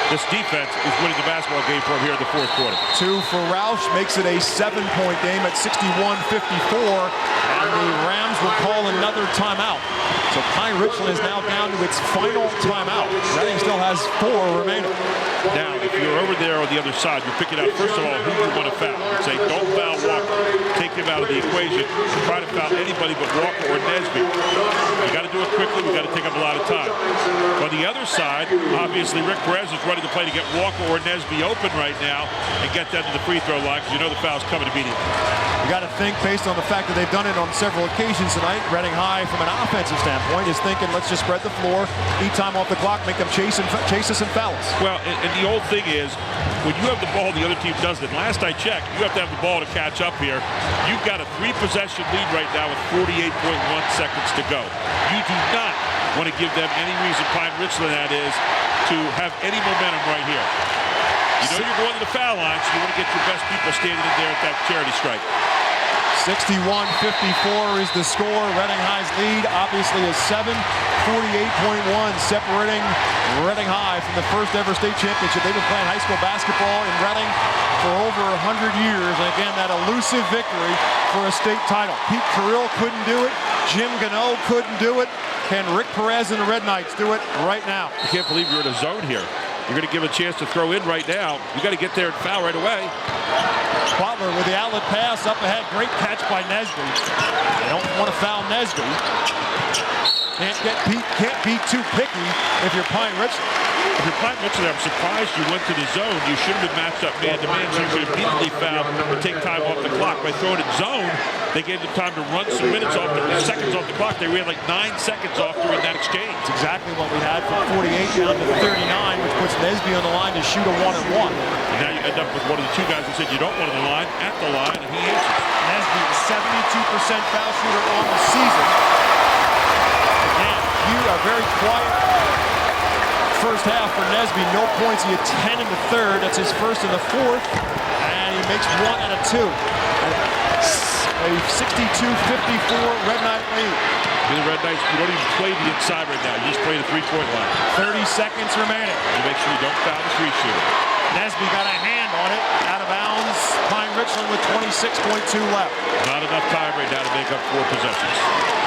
This defense is winning the basketball game for him here in the fourth quarter. 2 for Roush makes it a 7-point game at 61-54. And the Rams will call another timeout. So Pine-Richland is now down to its final timeout. Reading still has 4 remaining. Now, if you're over there on the other side, you're picking out, first of all, who you want to foul. You say, don't foul Walker. Take him out of the equation. Try to foul anybody but Walker or Nesby. You got to do it quickly. We got to take up a lot of time. On the other side, obviously, Rick Perez is ready to play to get Walker or Nesby open right now and get them to the free throw line because you know the foul's coming immediately. You got to think, based on the fact that they've done it on several occasions tonight, Reading High, from an offensive standpoint, is thinking, let's just spread the floor, eat time off the clock, make them chase us and foul us. Well, and the old thing is, when you have the ball, the other team doesn't. Last I checked, you have to have the ball to catch up here. You've got a 3-possession lead right now with 48.1 seconds to go. You do not want to give them any reason, Pine-Richland that is, to have any momentum right here. You know you're going to the foul line, so you want to get your best people standing in there at that charity strike. 61-54 is the score. Reading High's lead obviously is 7. 48.1 separating Reading High from the first ever state championship. They've been playing high school basketball in Reading for over 100 years. And again, that elusive victory for a state title. Pete Carrill couldn't do it. Jim Gano couldn't do it. Can Rick Perez and the Red Knights do it right now? I can't believe you're in a zone here. You're going to give a chance to throw in right now. You got to get there and foul right away. Butler with the outlet pass up ahead. Great catch by Nesby. They don't want to foul Nesby. Can't be too picky if you're Pine-Richland. If you're Pine-Richland, I'm surprised you went to the zone. You should have been matched up man-to-man, so you could immediately foul and take time off the clock. By throwing it zone, they gave them time to run some minutes off the seconds off the clock. They ran like 9 seconds off during that exchange. It's exactly what we had from 48 down to 39, which puts Nesby on the line to shoot a 1-and-1. And now you end up with one of the two guys who said you don't want on the line, at the line, and he answers. Nesby, 72% foul shooter on the season. Again, you are very quiet first half for Nesby. No points. He had 10 in the third. That's his first in the fourth. And he makes 1 out of 2. A 62-54 Red Knight lead. The Red Knights, you don't even play the inside right now. You just play the three-point line. 30 seconds remaining. You make sure you don't foul the three shooter. Nesby got a hand on it. Out of bounds. Pine-Richland with 26.2 left. Not enough time right now to make up 4 possessions.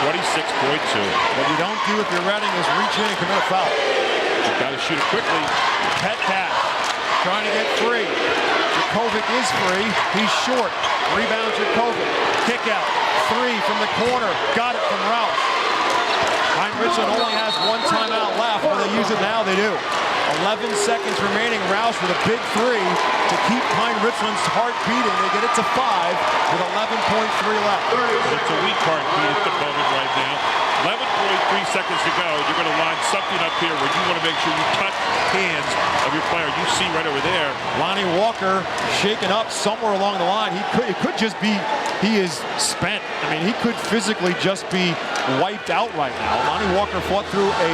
26.2. What you don't do if you're Reading is reach in and commit a foul. You got to shoot it quickly. Petcat trying to get free. Jakovic is free. He's short. Rebound Jakovic. Kick out. 3 from the corner. Got it from Rouse. Pine-Richland only has 1 timeout left. When they use it now, they do. 11 seconds remaining. Rouse with a big 3 to keep Pine-Richland's heart beating. They get it to 5 with 11.3 left. It's a weak heartbeat at the moment right now. 11.3 seconds to go. You're going to line something up here where you want to make sure you touch hands of your player. You see right over there. Lonnie Walker shaken up somewhere along the line. It could just be he is spent. I mean, he could physically just be wiped out right now. Lonnie Walker fought through a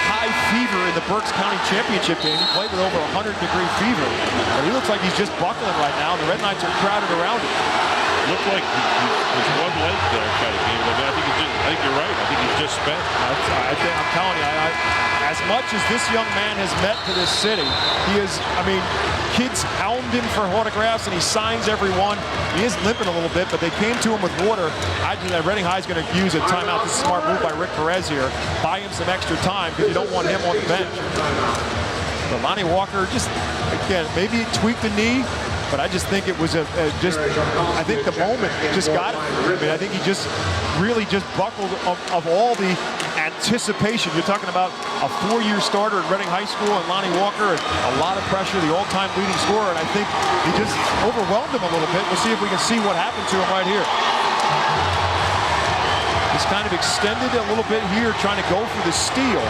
high fever in the Berks County Championship game. He played with over 100-degree fever. But he looks like he's just buckling right now. The Red Knights are crowded around him. Looked like there's one leg there kind of game. I think you're right. I think he's just spent. I'm telling you, as much as this young man has meant to this city, he is, I mean, kids hound him for autographs and he signs every one. He is limping a little bit, but they came to him with water. I think that Reading High is going to use a timeout. This is a smart move by Rick Perez here. Buy him some extra time because you don't want him on the bench. But Lonnie Walker just, again, maybe he tweaked the knee. But I just think it was I think the moment just got it. I mean, I think he just really just buckled of all the anticipation. You're talking about a 4-year starter at Reading High School and Lonnie Walker, and a lot of pressure, the all-time leading scorer, and I think he just overwhelmed him a little bit. We'll see if we can see what happened to him right here. He's kind of extended a little bit here, trying to go for the steal.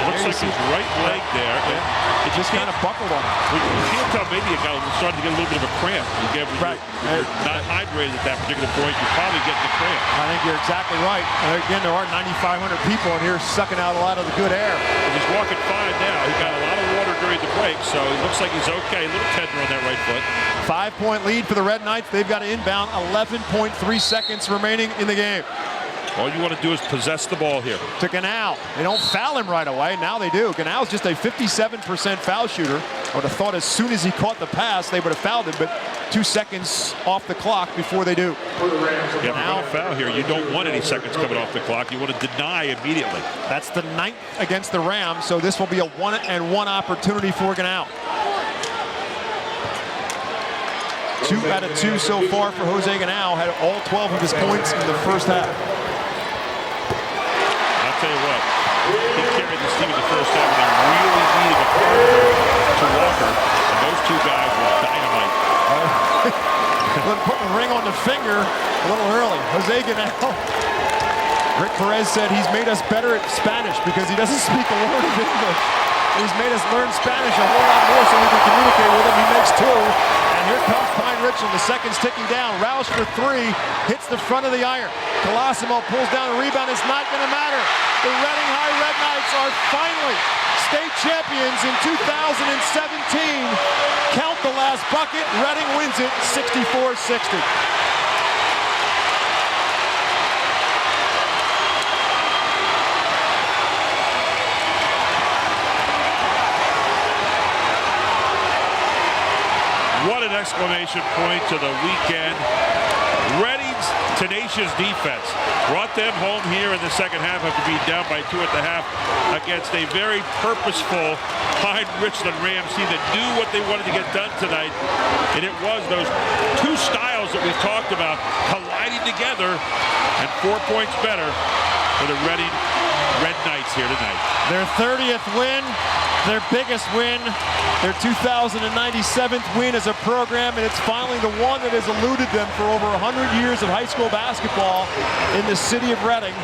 Looks like his right leg there. It just kind of buckled on him. You can't tell, maybe a guy was starting to get a little bit of a cramp. You're not hydrated at that particular point, you're probably getting a cramp. I think you're exactly right. And again, there are 9,500 people in here sucking out a lot of the good air. He's walking fine now. He got a lot of water during the break, so it looks like he's okay. A little tender on that right foot. 5-point lead for the Red Knights. They've got to inbound. 11.3 seconds remaining in the game. All you want to do is possess the ball here. To Ganal. They don't foul him right away. Now they do. Ganal's just a 57% foul shooter. I would have thought as soon as he caught the pass, they would have fouled him, but 2 seconds off the clock before they do. Yeah, now foul here. You don't want any seconds coming off the clock. You want to deny immediately. That's the 9th against the Rams, so this will be a 1-and-1 opportunity for Ganal. 2 out of 2 so far for Jose Ganal. Had all 12 of his points in the first half. I'll tell you what, he carried this team in the first half, and they really needed a partner to Walker, and those 2 guys were dynamite. Putting a ring on the finger a little early. Jose Ganal. Rick Perez said he's made us better at Spanish because he doesn't speak a word of English. He's made us learn Spanish a whole lot more so we can communicate with him. He makes 2. And here comes Pine-Richland. The seconds ticking down. Rouse for 3. Hits the front of the iron. Colosimo pulls down a rebound. It's not going to matter. The Reading High Red Knights are finally state champions in 2017. Count the last bucket. Reading wins it 64-60. What an exclamation point to the weekend. Reading's tenacious defense brought them home here in the second half after being down by 2 at the half against a very purposeful Pine-Richland Rams team that knew what they wanted to get done tonight. And it was those 2 styles that we talked about colliding together, and 4 points better for the Reading Red Knights. here tonight. Their 30th win, their biggest win, their 2097th win as a program, and it's finally the one that has eluded them for over 100 years of high school basketball in the city of Reading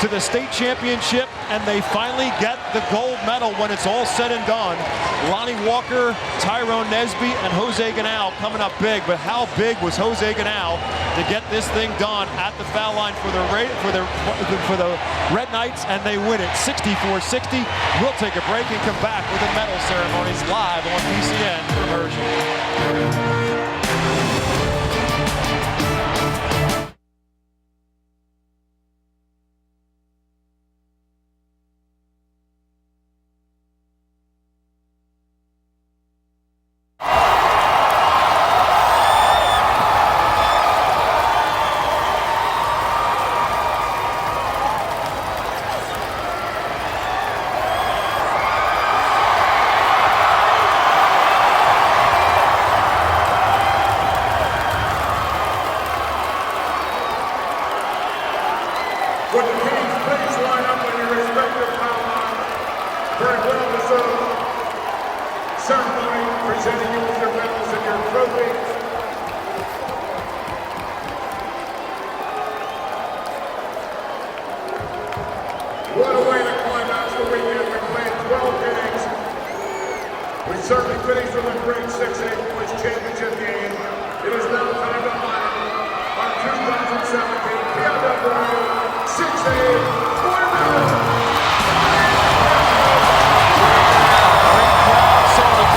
to the state championship, and they finally get the gold medal when it's all said and done. Lonnie Walker, Tyrone Nesby, and Jose Ganao coming up big, but how big was Jose Ganao to get this thing done at the foul line for the Red Knights, and they win it 64-60. We'll take a break and come back with the medal ceremonies live on PCN from Hershey. Would the teams please line up on your respective foul line for a well-deserved ceremony presenting you with your medals and your trophies. What a way to climax the weekend. We played 12 innings. We certainly finished with a great 6A boys championship game. It is now time to honor our 2017 PIAA 6A boy medal.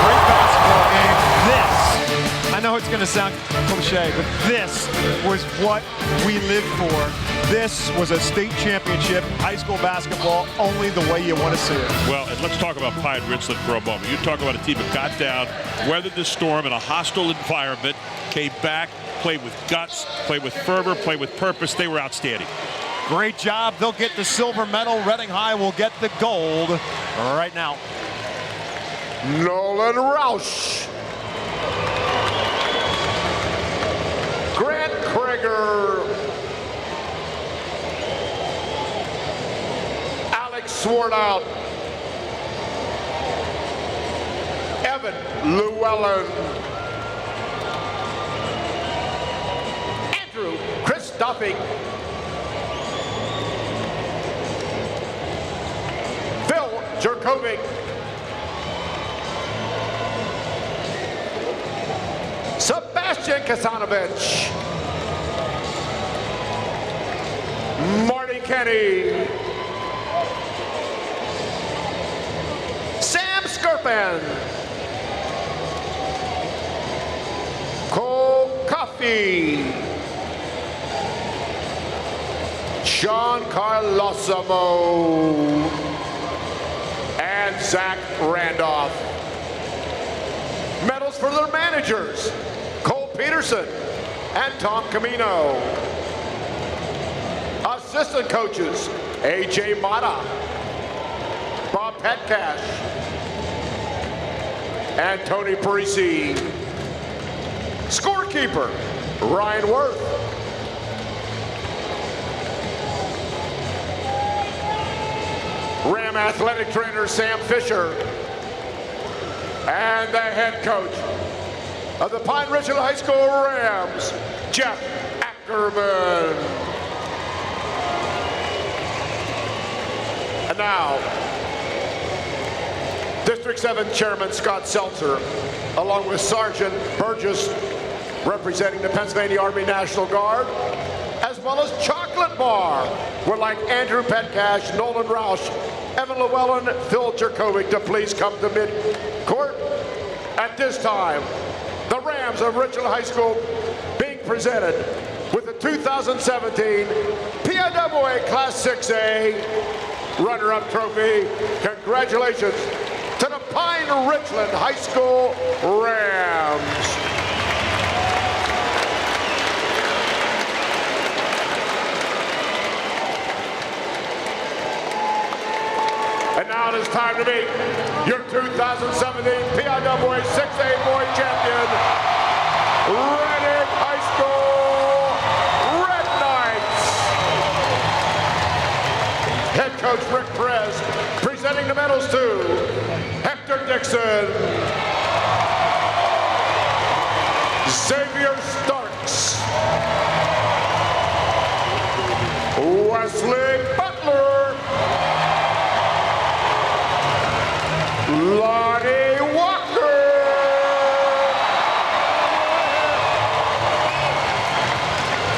Great basketball game. This, I know it's going to sound cliche, but this was what we lived for. This was a state championship, high school basketball, only the way you want to see it. Well, and let's talk about Pine-Richland for a moment. You talk about a team that got down, weathered the storm in a hostile environment, came back, played with guts, played with fervor, played with purpose. They were outstanding. Great job. They'll get the silver medal. Reading High will get the gold right now. Nolan Roush. Grant Krager. Alex Swartout. Evan Llewellyn. Andrew Christophing. Phil Jerkovic. Sebastian Kasanovich. Marty Kenny. Sam Skirpan. Cole Coffey. Sean Carlosimo. And Zach Randolph. Medals for their managers, Cole Peterson and Tom Camino. Assistant coaches, A.J. Mata, Bob Petcash, and Tony Parisi. Scorekeeper, Ryan Worth. Ram athletic trainer, Sam Fisher. And the head coach of the Pine-Richland High School Rams, Jeff Ackerman. And now, District 7 Chairman Scott Seltzer, along with Sergeant Burgess, representing the Pennsylvania Army National Guard, as well as Chocolate Bar, would like Andrew Petcash, Nolan Roush, Evan Llewellyn, Phil Jerkovic to please come to mid-court. At this time, the Rams of Richland High School being presented with the 2017 PIAA Class 6A runner-up trophy. Congratulations to the Pine-Richland High School Rams. And now it is time to meet your 2017 PIAA 6A boy champion, Reading High School Red Knights. Head coach Rick Perez Presenting the medals to Hector Dixon, Xavier Starks, Wesley Butler, Lonnie Walker,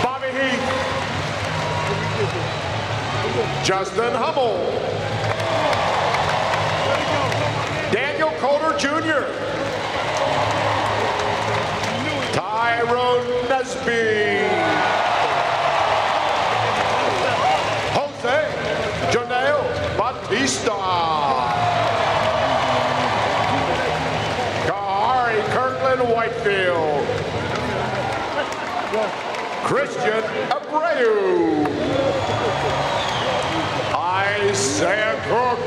Bobby Heath, Justin Hummel, Daniel Coulter Jr., Tyrone Nesby, Jose Jonel Batista, Kahari Kirkland Whitefield, Christian Abreu, Isaiah Cook,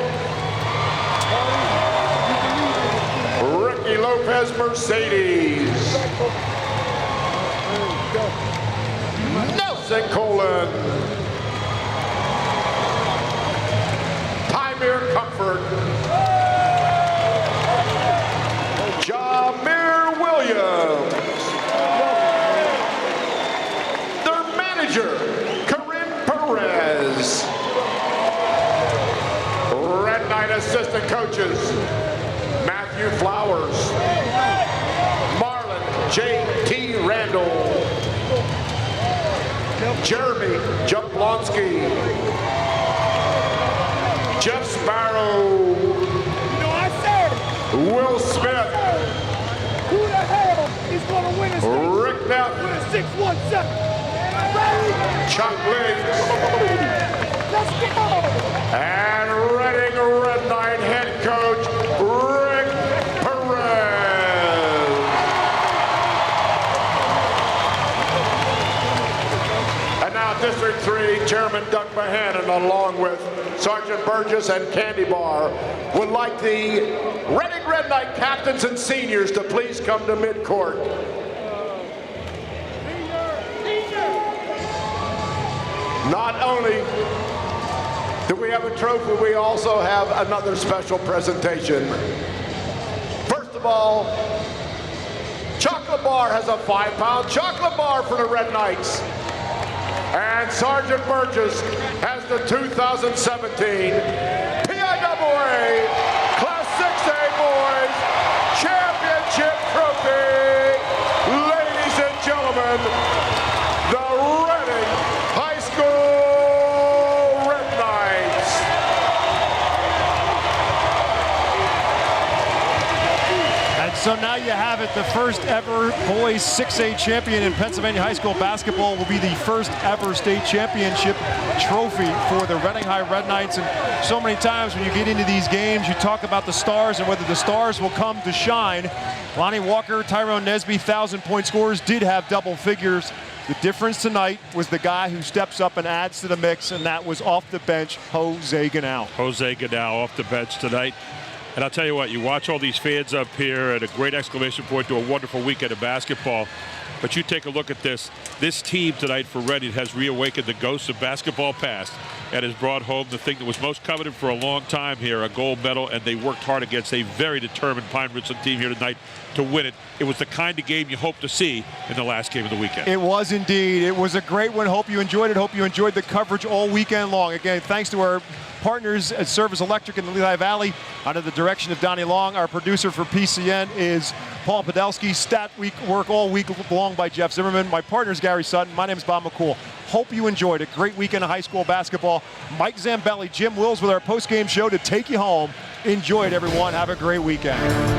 Ricky Lopez Mercedes, Nelson Colon, Tymir Comfort, Jamir Williams, their manager, Corinne Perez, Red Knight assistant coaches, Matthew Flowers, Marlon J.T. Randall, Jeremy Jablonski, Jeff Sparrow, Will Smith, Who the hell is going to win this Rick Neff, with a 6-1-7? Chuck Liggs, Let's go! and Reading Red Knight head coach Rick Perez. And now District 3 Chairman Doug Mahannon, along with Sergeant Burgess and Candy Bar, would like the Reading Red Knight captains and seniors to please come to midcourt. Not only do we have a trophy, we also have another special presentation. First of all, Chocolate Bar has a 5-pound chocolate bar for the Red Knights. And Sergeant Burgess has the 2017 PIAA Class 6A Boys Championship Trophy. Ladies and gentlemen, the Reading High School Red Knights. And so now you have it. The first ever boys 6A champion in Pennsylvania high school basketball will be the first ever state championship trophy for the Reading High Red Knights. And so many times when you get into these games, you talk about the stars and whether the stars will come to shine. Lonnie Walker, Tyrone Nesby, 1,000-point scorers, did have double figures. The difference tonight was the guy who steps up and adds to the mix, and that was off the bench, Jose Ganal. Jose Ganal off the bench tonight. And I'll tell you what, you watch all these fans up here at a great exclamation point to a wonderful weekend of basketball. But you take a look at this. This team tonight for Reading has reawakened the ghosts of basketball past and has brought home the thing that was most coveted for a long time here, a gold medal, and they worked hard against a very determined Pine-Richland team here tonight to win it. It was the kind of game you hope to see in the last game of the weekend. It was indeed. It was a great one. Hope you enjoyed it. Hope you enjoyed the coverage all weekend long. Again, thanks to our partners at Service Electric in the Lehigh Valley. Under the direction of Donnie Long, our producer for PCN is Paul Podolsky. Stat week work all week long by Jeff Zimmerman. My partner is Gary Sutton. My name is Bob McCool. Hope you enjoyed a great weekend of high school basketball. Mike Zambelli, Jim Wills with our post-game show to take you home. Enjoy it, everyone. Have a great weekend.